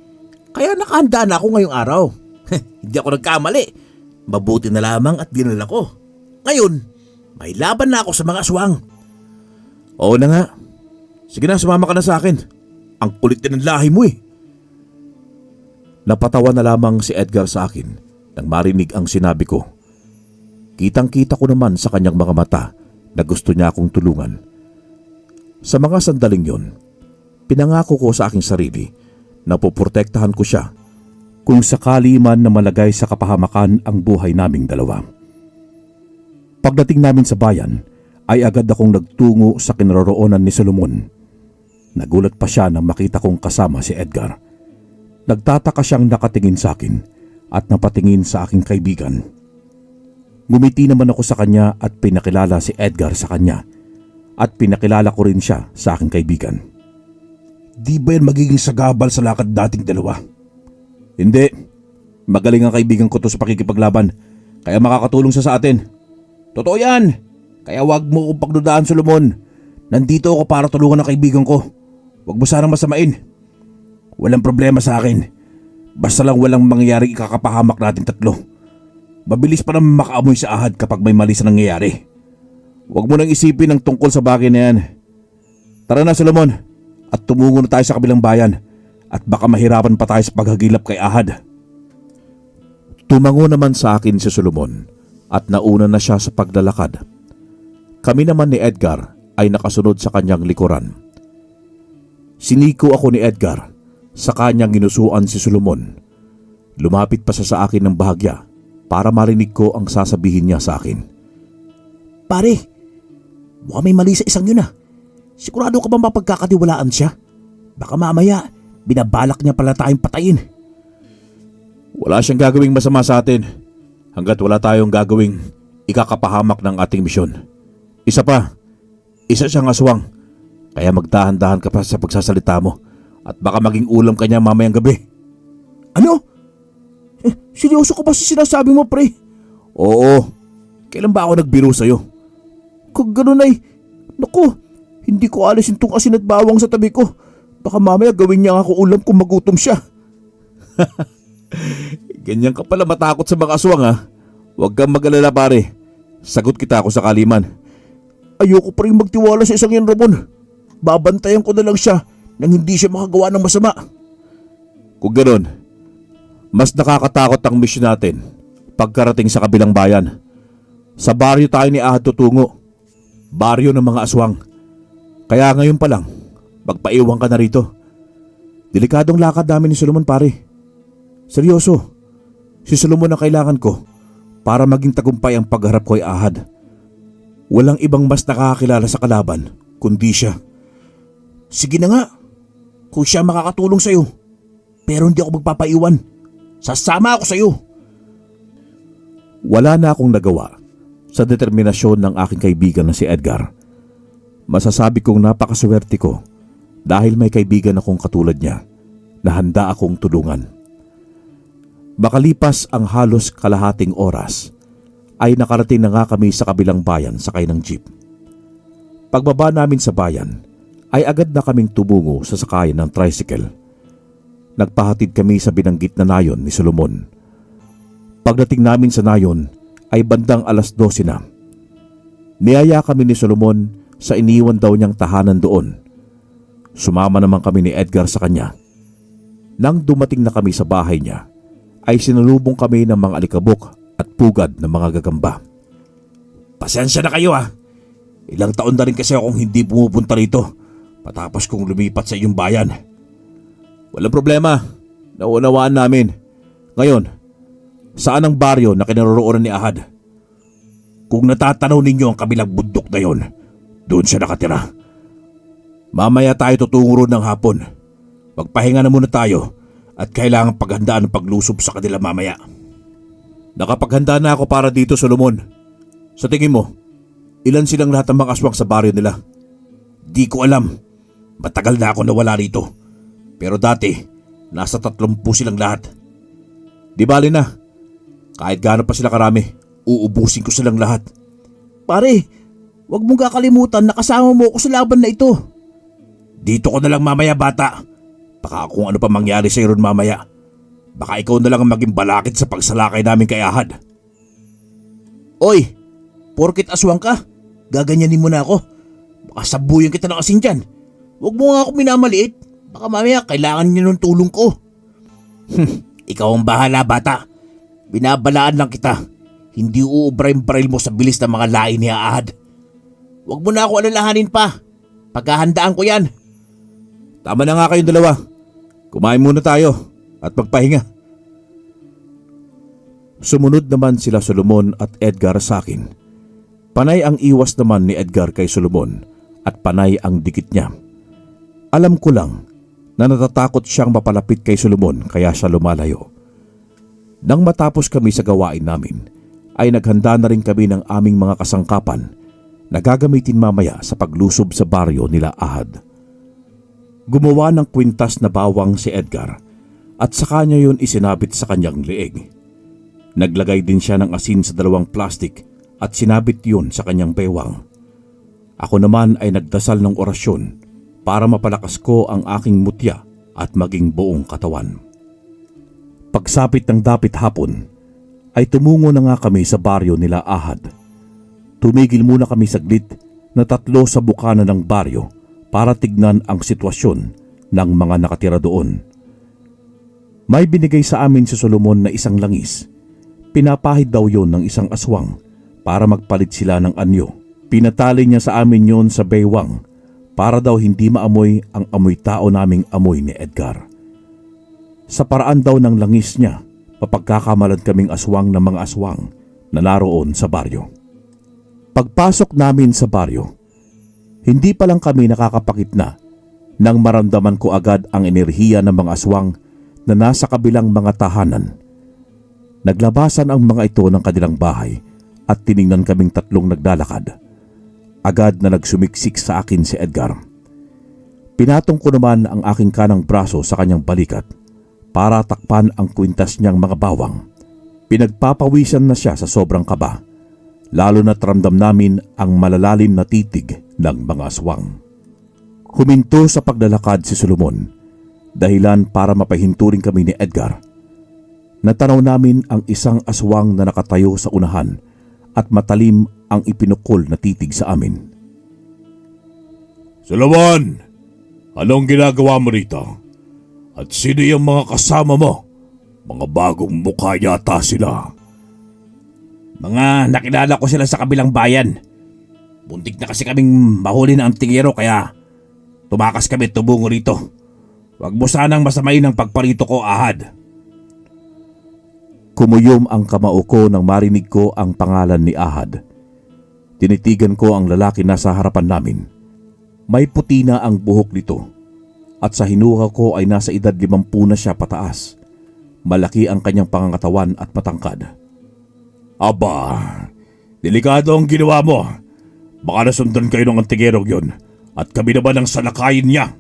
Kaya nakahanda na ako ngayong araw. Hindi ako nagkamali. Mabuti na lamang at dinala ko. Ngayon, may laban na ako sa mga aswang. Oo na nga. Sige na, sumama ka na sa akin. Ang kulit din ng lahi mo eh. Napatawa na lamang si Edgar sa akin nang marinig ang sinabi ko. Kitang-kita ko naman sa kanyang mga mata na gusto niya akong tulungan. Sa mga sandaling yon, pinangako ko sa aking sarili na poprotektahan ko siya kung sakali man na malagay sa kapahamakan ang buhay naming dalawa. Pagdating namin sa bayan, ay agad akong nagtungo sa kinaroroonan ni Solomon. Nagulat pa siya nang makita kong kasama si Edgar. Nagtataka siyang nakatingin sa akin at napatingin sa aking kaibigan. Ngumiti naman ako sa kanya at pinakilala si Edgar sa kanya at pinakilala ko rin siya sa aking kaibigan. Di ba yan magiging sagabal sa lakad dating dalawa? Hindi. Magaling ang kaibigan ko to sa pakikipaglaban kaya makakatulong siya sa atin. Totoo yan. Kaya wag mo kong pagdudaan, Solomon. Nandito ako para tulungan ang kaibigan ko. Wag mo sanang masamain. Walang problema sa akin. Basta lang walang mangyaring ikakapahamak natin tatlo. Mabilis pa naman makaamoy sa ahad kapag may mali sa nangyayari. Huwag mo nang isipin ang tungkol sa bagay na yan. Tara na, Solomon, at tumungo na tayo sa kabilang bayan at baka mahirapan pa tayo sa paghagilap kay Ahad. Tumango naman sa akin si Solomon at nauna na siya sa paglalakad. Kami naman ni Edgar ay nakasunod sa kanyang likuran. Siniko ako ni Edgar sa kanyang ginusuan si Solomon. Lumapit pa siya sa akin ng bahagya para marinig ko ang sasabihin niya sa akin. Pare, mukhang may mali sa isang yun ah. Sigurado ka ba mapagkakatiwalaan siya? Baka mamaya, binabalak niya pala tayong patayin. Wala siyang gagawing masama sa atin hanggat wala tayong gagawing ikakapahamak ng ating misyon. Isa pa, isa siyang aswang, kaya magdahan-dahan ka pa sa pagsasalita mo at baka maging ulam ka niya mamayang gabi. Ano? Seryoso ka ba sa sinasabi mo, pre? Oo, kailan ba ako nagbiro sa'yo? Kung ganun ay, naku, hindi ko alisin tong asin at bawang sa tabi ko. Baka mamaya gawin niya ako ulam kung magutom siya. Ganyan ka pala matakot sa mga aswang ha. Huwag kang mag-alala pare. Sagot kita ako sa kaliman. Ayoko pa rin magtiwala sa isang yan, Ramon. Babantayan ko na lang siya nang hindi siya makagawa ng masama. Kung ganun, mas nakakatakot ang misyon natin pagkarating sa kabilang bayan. Sa baryo tayo ni Ahad tutungo. Baryo ng mga aswang. Kaya ngayon pa lang, magpaiwan ka na rito. Delikadong lakad namin ni Solomon pare. Seryoso, si Solomon ang kailangan ko para maging tagumpay ang pagharap ko ay Ahad. Walang ibang mas nakakakilala sa kalaban kundi siya. Sige na nga, kung siya makakatulong sa'yo. Pero hindi ako magpapaiwan. Sasama ako sa'yo. Wala na akong nagawa sa determinasyon ng aking kaibigan na si Edgar. Masasabi kong napakaswerte ko dahil may kaibigan akong katulad niya na handa akong tulungan. Makalipas ang halos kalahating oras, ay nakarating na nga kami sa kabilang bayan sakay ng jeep. Pagbaba namin sa bayan, ay agad na kaming tumungo sa sakayan ng tricycle. Nagpahatid kami sa binanggit na nayon ni Solomon. Pagdating namin sa nayon, ay bandang 12:00 na. Niyaya kami ni Solomon sa iniwan daw niyang tahanan doon. Sumama naman kami ni Edgar sa kanya. Nang dumating na kami sa bahay niya, ay sinalubong kami ng mga alikabok at pugad ng mga gagamba. Pasensya na kayo ah. Ilang taon na rin kasi akong hindi pumupunta rito patapos kong lumipat sa iyong bayan. Walang problema. Naunawaan namin. Ngayon, saan ang baryo na kinaroroonan ni Ahad? Kung natatanaw ninyo ang kabilang bundok na yon, doon siya nakatira. Mamaya tayo tutungo ron ng hapon. Magpahinga na muna tayo at kailangan paghandaan ang paglusob sa kanila mamaya. Nakapaghanda na ako para dito, Solomon. Sa tingin mo, ilan silang lahat ng mga aswang sa baryo nila? Di ko alam. Matagal na ako nawala rito. Pero dati, nasa 30 silang lahat. Di bali na. Kahit gaano pa sila karami, uubusin ko silang lahat. Pare, wag mong kakalimutan na kasama mo ako sa laban na ito. Dito ko na lang mamaya, bata. Baka kung ano pa mangyari sa ron mamaya. Baka ikaw na lang ang maging balakid sa pagsalakay namin kay Ahad. Oy, porkit aswang ka, gaganyanin mo na ako. Baka sabuyan kita ng asin dyan. Huwag mo nga ako minamaliit. Baka mamaya kailangan niyo ng tulong ko. Ikaw ang bahala, bata. Binabalaan lang kita. Hindi uubra yung baril mo sa bilis ng mga lain ni Ahad. Huwag mo na ako alalahanin pa. Paghahandaan ko yan. Tama na nga kayong dalawa. Kumain muna tayo at magpahinga. Sumunod naman sila Solomon at Edgar sa akin. Panay ang iwas naman ni Edgar kay Solomon at panay ang dikit niya. Alam ko lang na natatakot siyang mapalapit kay Solomon kaya siya lumalayo. Nang matapos kami sa gawain namin, ay naghanda na rin kami ng aming mga kasangkapan na gagamitin mamaya sa paglusob sa baryo nila Ahad. Gumawa ng kwintas na bawang si Edgar at sa kanya yun isinabit sa kanyang leeg. Naglagay din siya ng asin sa 2 plastik at sinabit yun sa kanyang bewang. Ako naman ay nagdasal ng orasyon para mapalakas ko ang aking mutya at maging buong katawan. Pagsapit ng dapit hapon, ay tumungo na nga kami sa baryo nila Ahad. Tumigil muna kami saglit na 3 sa bukana ng baryo para tignan ang sitwasyon ng mga nakatira doon. May binigay sa amin si Solomon na isang langis. Pinapahid daw yon ng isang aswang para magpalit sila ng anyo. Pinatali niya sa amin yon sa baywang para daw hindi maamoy ang amoy tao naming amoy ni Edgar. Sa paraan daw ng langis niya, mapagkakamalan kaming aswang ng mga aswang na naroon sa baryo. Pagpasok namin sa baryo, hindi pa lang kami nakakapakitna nang maramdaman ko agad ang enerhiya ng mga aswang na nasa kabilang mga tahanan. Naglabasan ang mga ito ng kanilang bahay at tiningnan kaming 3 naglalakad. Agad na nagsumiksik sa akin si Edgar. Pinatong ko naman ang aking kanang braso sa kanyang balikat para takpan ang kwintas niyang mga bawang. Pinagpapawisan na siya sa sobrang kaba, lalo na't ramdam namin ang malalalim na titig ng mga aswang. Huminto sa paglalakad si Solomon, dahilan para mapahinturin kami ni Edgar. Natanaw namin ang isang aswang na nakatayo sa unahan at matalim ang ipinukol na titig sa amin. Solomon, anong ginagawa mo rito? At sino yung mga kasama mo? Mga bagong mukha yata sila. Mga nakilala ko sila sa kabilang bayan. Buntik na kasi kaming mahuli ng antingero kaya tumakas kami at tumungo rito. Huwag mo sanang masamain ang pagparito ko, Ahad. Kumuyom ang kamao ko nang marinig ko ang pangalan ni Ahad. Tinitigan ko ang lalaki na sa harapan namin. May puti na ang buhok nito at sa hinuha ko ay nasa edad 50 na siya pataas. Malaki ang kanyang pangangatawan at matangkad. Aba, delikado ang ginawa mo. Baka nasundan kayo ng antigerong yun at kami naman ang salakayin niya.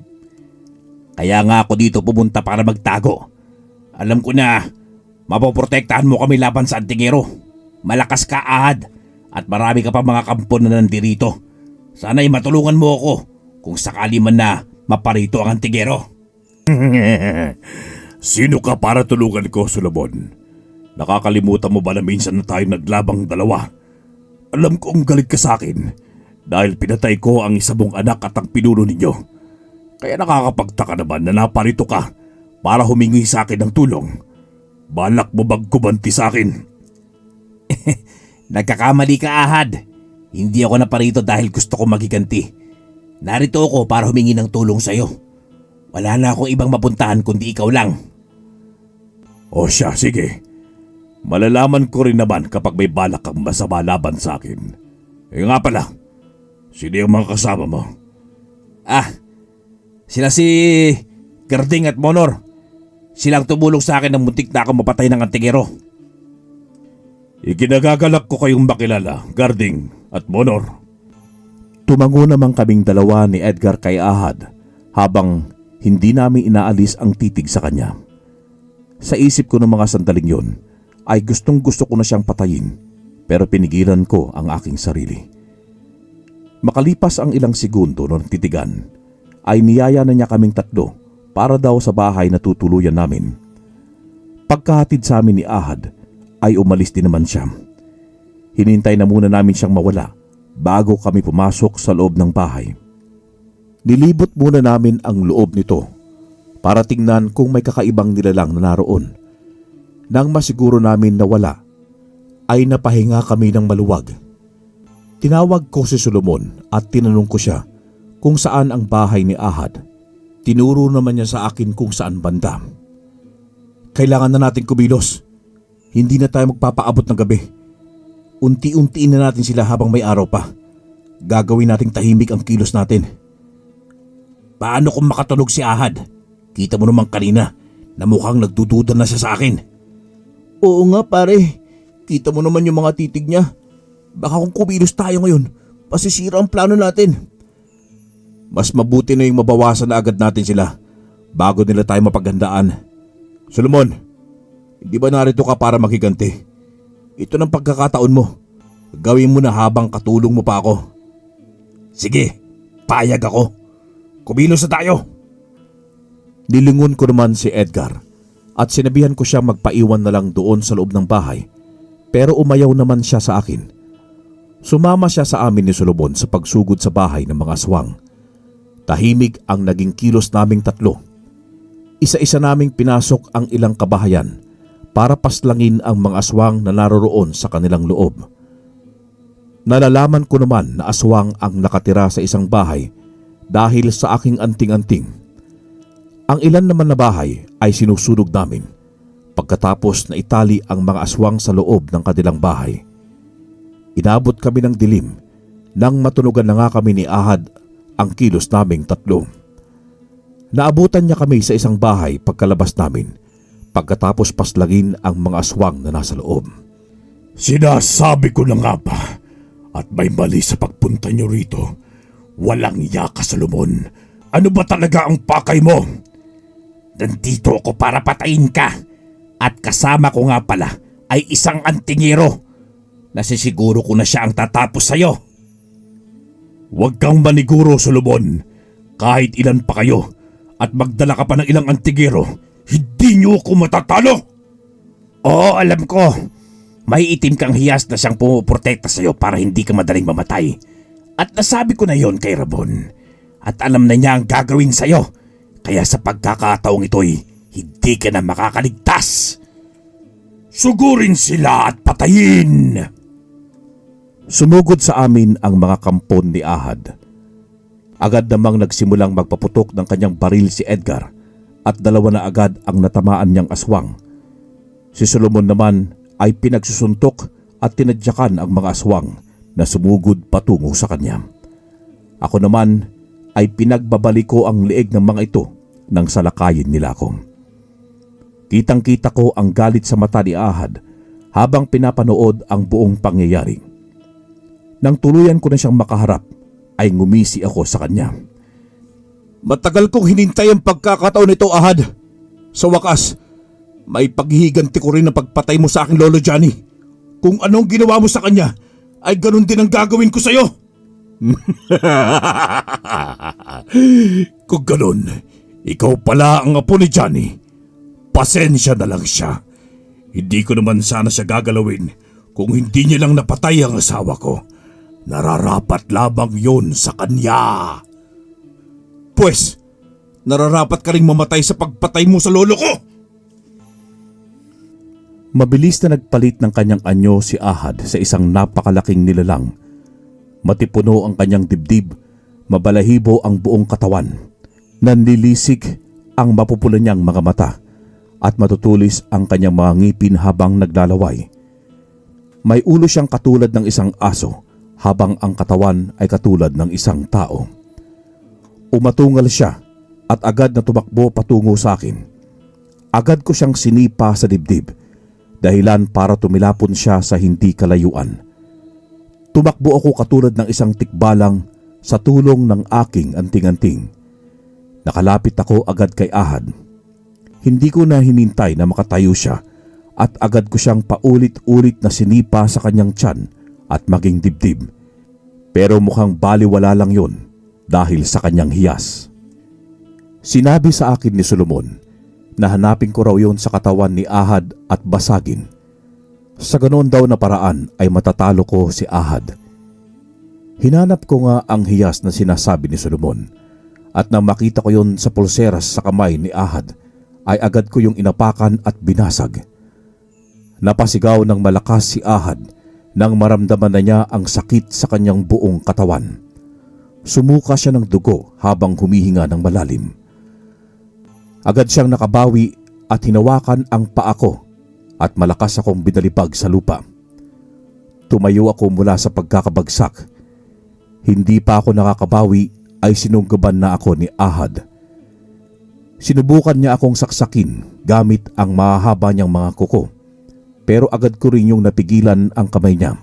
Kaya nga ako dito pumunta para magtago. Alam ko na mapoprotektahan mo kami laban sa antingero. Malakas ka, Ahad, at marami ka pa mga kampo na nandirito. Sana'y matulungan mo ako kung sakali man na maparito ang antingero. Sino ka para tulungan ko, Solomon? Nakakalimutan mo ba na minsan na tayong naglabang 2? Alam kong galit ka sa akin dahil pinatay ko ang isa mong anak at ang pinuno ninyo. Kaya nakakapagtaka naman na naparito ka para humingi sa akin ng tulong. Balak mo bang gumanti sa akin? Nagkakamali ka, Ahad. Hindi ako naparito dahil gusto ko magiganti. Narito ako para humingi ng tulong sa'yo. Wala na akong ibang mapuntahan kundi ikaw lang. O siya, sige. Malalaman ko rin naman kapag may balak kang masama laban sa akin. Nga pala, sino yung mga kasama mo? Sila si Garding at Monor. Silang tumulong sa akin ng muntik na ako mapatay ng antingero. Ikinagagalak ko kayong makilala, Garding at Monor. Tumango naman kaming 2 ni Edgar kay Ahad habang Hindi namin inaalis ang titig sa kanya. Sa isip ko ng mga sandaling yon ay gustong gusto ko na siyang patayin, pero pinigilan ko ang aking sarili. Makalipas ang ilang segundo ng titigan, ay niyaya na niya kaming tatlo para daw sa bahay na tutuluyan namin. Pagkahatid sa amin ni Ahad ay umalis din naman siya. Hinintay na muna namin siyang mawala bago kami pumasok sa loob ng bahay. Nilibot muna namin ang loob nito para tingnan kung may kakaibang nilalang na naroon. Nang masiguro namin na wala, ay napahinga kami ng maluwag. Tinawag ko si Solomon at tinanong ko siya kung saan ang bahay ni Ahad. Tinuro naman niya sa akin kung saan banda. Kailangan na natin kumilos. Hindi na tayo magpapaabot ng gabi. Unti-untiin na natin sila habang may araw pa. Gagawin nating tahimik ang kilos natin. Paano kung makatunog si Ahad? Kita mo naman kanina na mukhang nagdududa na siya sa akin. Oo nga pare, kita mo naman yung mga titig niya. Baka kung kumilos tayo ngayon, pasisira ang plano natin. Mas mabuti na yung mabawasan na agad natin sila bago nila tayo mapaghandaan. Solomon, hindi ba narito ka para makiganti? Ito ng pagkakataon mo. Gawin mo na habang katulong mo pa ako. Sige, payag ako. Kumilos na tayo. Nilingon ko naman si Edgar at sinabihan ko siya magpaiwan na lang doon sa loob ng bahay, pero umayaw naman siya sa akin. Sumama siya sa amin ni Solomon sa pagsugod sa bahay ng mga aswang. Tahimik ang naging kilos naming tatlo. Isa-isa naming pinasok ang ilang kabahayan para paslangin ang mga aswang na naroroon sa kanilang loob. Nalalaman ko naman na aswang ang nakatira sa isang bahay dahil sa aking anting-anting. Ang ilan naman na bahay ay sinusunog namin pagkatapos na itali ang mga aswang sa loob ng kanilang bahay. Inabot kami ng dilim nang matunugan na nga kami ni Ahad ang kilos naming tatlo. Naabutan niya kami sa isang bahay pagkalabas namin pagkatapos paslagin ang mga aswang na nasa loob. Sinasabi ko na nga ba at may mali sa pagpunta niyo rito. Walang iya ka, Solomon. Ano ba talaga ang pakay mo? Nandito ako para patayin ka. At kasama ko nga pala ay isang antingero. Nasisiguro ko na siya ang tatapos sa'yo. Huwag kang maniguro, Solomon. Kahit ilan pa kayo at magdala ka pa ng ilang antingero, hindi niyo ako matatalo. Oo, alam ko. May itim kang hiyas na siyang pumuprotekta sa'yo para hindi ka madaling mamatay. At nasabi ko na yon kay Rabon. At alam na niya ang gagawin sa'yo. Kaya sa pagkakataong ito'y hindi ka na makakaligtas. Sugurin sila at patayin! Sumugod sa amin ang mga kampon ni Ahad. Agad namang nagsimulang magpaputok ng kanyang baril si Edgar at dalawa na agad ang natamaan niyang aswang. Si Solomon naman ay pinagsusuntok at tinadyakan ang mga aswang na sumugod patungo sa kanya. Ako naman ay pinagbabaliko ang leeg ng mga ito nang salakayin nila ako. Kitang-kita ko ang galit sa mata ni Ahad habang pinapanood ang buong pangyayari. Nang tuluyan ko na siyang makaharap, ay ngumisi ako sa kanya. Matagal kong hinintay ang pagkakataon nito, Ahad. Sa wakas, may paghihiganti ko rin ang pagpatay mo sa aking lolo Johnny. Kung anong ginawa mo sa kanya, ay ganun din ang gagawin ko sa'yo. Kung ganun, ikaw pala ang apo ni Johnny. Pasensya na lang siya. Hindi ko naman sana siya gagalawin kung hindi niya lang napatay ang asawa ko. Nararapat lamang yun sa kanya. Pwes, nararapat ka ring mamatay sa pagpatay mo sa lolo ko. Mabilis na nagpalit ng kanyang anyo si Ahad sa isang napakalaking nilalang. Matipuno ang kanyang dibdib, mabalahibo ang buong katawan. Nanlilisik ang mapupula niyang mga mata at matutulis ang kanyang mga ngipin habang naglalaway. May ulo siyang katulad ng isang aso habang ang katawan ay katulad ng isang tao. Umatungal siya at agad na tumakbo patungo sa akin. Agad ko siyang sinipa sa dibdib, dahilan para tumilapon siya sa hindi kalayuan. Tumakbo ako katulad ng isang tikbalang sa tulong ng aking anting-anting. Nakalapit ako agad kay Ahad. Hindi ko na hinintay na makatayo siya at agad ko siyang paulit-ulit na sinipa sa kanyang tiyan at maging dibdib. Pero mukhang baliwala lang yun dahil sa kanyang hiyas. Sinabi sa akin ni Solomon na hanapin ko raw yun sa katawan ni Ahad at basagin. Sa ganoon daw na paraan ay matatalo ko si Ahad. Hinanap ko nga ang hiyas na sinasabi ni Solomon at nang makita ko yun sa pulseras sa kamay ni Ahad ay agad ko yung inapakan at binasag. Napasigaw ng malakas si Ahad nang maramdaman na niya ang sakit sa kanyang buong katawan. Sumuka siya ng dugo habang humihinga ng malalim. Agad siyang nakabawi at hinawakan ang paa ko at malakas akong binalibag sa lupa. Tumayo ako mula sa pagkakabagsak. Hindi pa ako nakakabawi ay sinunggaban na ako ni Ahad. Sinubukan niya akong saksakin gamit ang mahahaba niyang mga kuko. Pero agad ko rin yung napigilan ang kamay niya.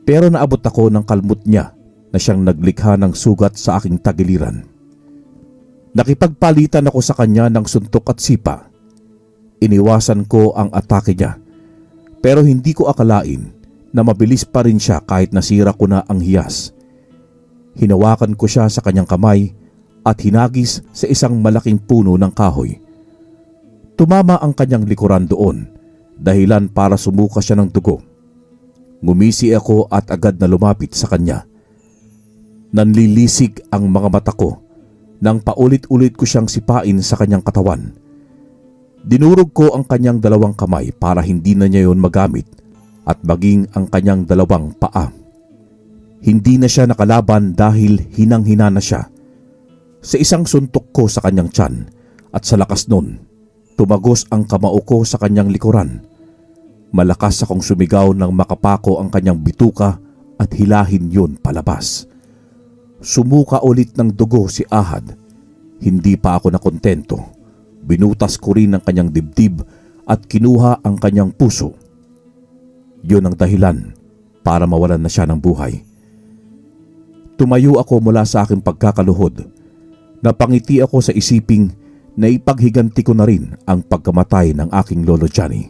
Pero naabot ako ng kalmot niya na siyang naglikha ng sugat sa aking tagiliran. Nakipagpalitan ako sa kanya ng suntok at sipa. Iniwasan ko ang atake niya. Pero hindi ko akalain na mabilis pa rin siya kahit nasira ko na ang hiyas. Hinawakan ko siya sa kanyang kamay at hinagis sa isang malaking puno ng kahoy. Tumama ang kanyang likuran doon, dahilan para sumuka siya ng dugo. Ngumisi ako at agad na lumapit sa kanya. Nanlilisik ang mga mata ko nang paulit-ulit ko siyang sipain sa kanyang katawan. Dinurog ko ang kanyang dalawang kamay para hindi na niya yon magamit at maging ang kanyang dalawang paa. Hindi na siya nakalaban dahil hinang-hina na siya. Sa isang suntok ko sa kanyang tiyan at sa lakas nun, tumagos ang kamao ko sa kanyang likuran. Malakas akong sumigaw nang makapako ang kanyang bituka at hilahin yun palabas. Sumuka ulit ng dugo si Ahad. Hindi pa ako nakontento. Binutas ko rin ang kanyang dibdib at kinuha ang kanyang puso. Yun ang dahilan para mawalan na siya ng buhay. Tumayo ako mula sa aking pagkakaluhod. Napangiti ako sa isiping na ipaghiganti ko na rin ang pagkamatay ng aking lolo Johnny.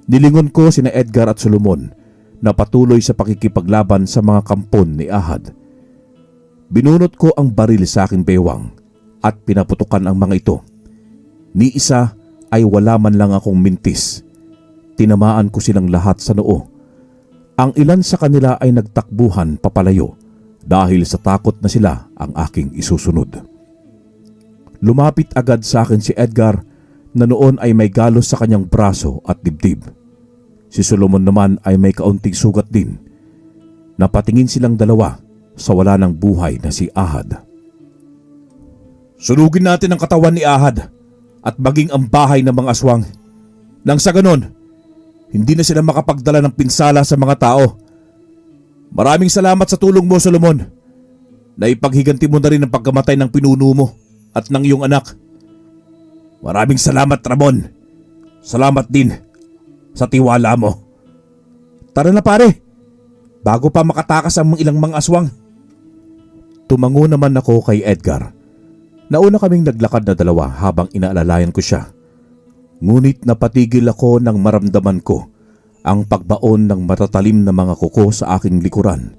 Nilingon ko sina Edgar at Solomon na patuloy sa pakikipaglaban sa mga kampon ni Ahad. Binunot ko ang baril sa aking bewang at pinaputukan ang mga ito. Ni isa ay wala man lang akong mintis. Tinamaan ko silang lahat sa noo. Ang ilan sa kanila ay nagtakbuhan papalayo dahil sa takot na sila ang aking isusunod. Lumapit agad sa akin si Edgar na noon ay may galos sa kanyang braso at dibdib. Si Solomon naman ay may kaunting sugat din. Napatingin silang dalawa sa wala ng buhay na si Ahad. Sunugin natin ang katawan ni Ahad at maging ang bahay ng mga aswang. Nang sa ganon, hindi na sila makapagdala ng pinsala sa mga tao. Maraming salamat sa tulong mo, Solomon. Naipaghiganti mo na rin ang pagkamatay ng pinuno mo at ng iyong anak. Maraming salamat, Ramon. Salamat din sa tiwala mo. Tara na pare, bago pa makatakas ang ilang mga aswang. Tumango naman ako kay Edgar. Nauna kaming naglakad na dalawa habang inaalalayan ko siya. Ngunit napatigil ako nang maramdaman ko ang pagbaon ng matatalim na mga kuko sa aking likuran.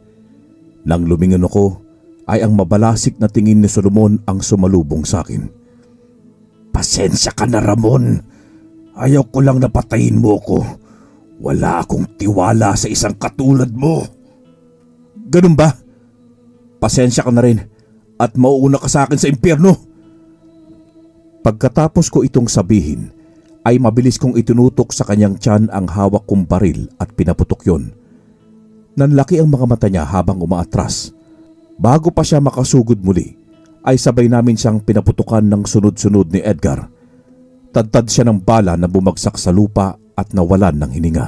Nang lumingon ako, ay ang mabalasik na tingin ni Solomon ang sumalubong sa akin. Pasensya ka na, Ramon. Ayaw ko lang na patayin mo ko. Wala akong tiwala sa isang katulad mo. Ganun ba? Pasensya ka na rin at mauuna ka sa akin sa impyerno. Pagkatapos ko itong sabihin, ay mabilis kong itinutok sa kanyang tiyan ang hawak kong baril at pinaputok yon. Nanlaki ang mga mata niya habang umaatras. Bago pa siya makasugod muli, ay sabay namin siyang pinaputukan ng sunod-sunod ni Edgar. Tadtad siya ng bala na bumagsak sa lupa at nawalan ng hininga.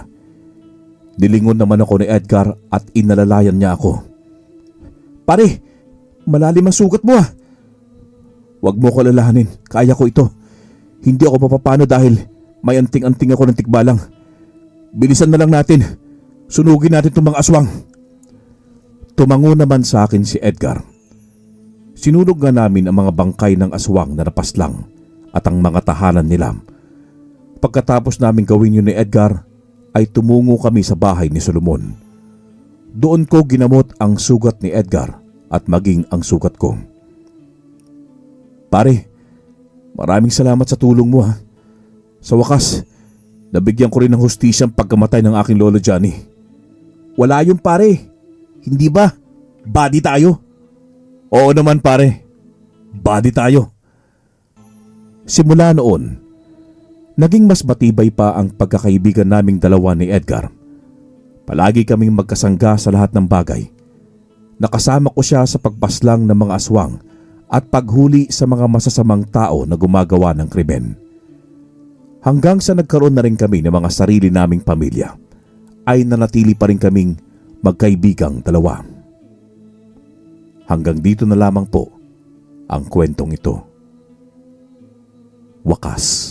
Nilingon naman ako ni Edgar at inalalayan niya ako. Pare, malalim ang sugat mo ah. Huwag mo ko lalahanin, kaya ko ito. Hindi ako mapapano dahil may anting-anting ako ng tikbalang. Bilisan na lang natin. Sunugin natin itong mga aswang. Tumango naman sa akin si Edgar. Sinunog nga namin ang mga bangkay ng aswang na napaslang at ang mga tahanan nila. Pagkatapos namin gawin yun ni Edgar, ay tumungo kami sa bahay ni Solomon. Doon ko ginamot ang sugat ni Edgar at maging ang sugat ko. Pare, maraming salamat sa tulong mo ha. Sa wakas, nabigyan ko rin ng hustisya ang pagkamatay ng aking lolo Johnny. Wala yun pare. Hindi ba? Body tayo. Oo naman pare, body tayo. Simula noon, naging mas matibay pa ang pagkakaibigan naming dalawa ni Edgar. Palagi kaming magkasangga sa lahat ng bagay. Nakasama ko siya sa pagpaslang ng mga aswang at paghuli sa mga masasamang tao na gumagawa ng krimen. Hanggang sa nagkaroon na rin kami ng mga sarili naming pamilya, ay nanatili pa rin kaming magkaibigang dalawa. Hanggang dito na lamang po ang kwentong ito. Wakas.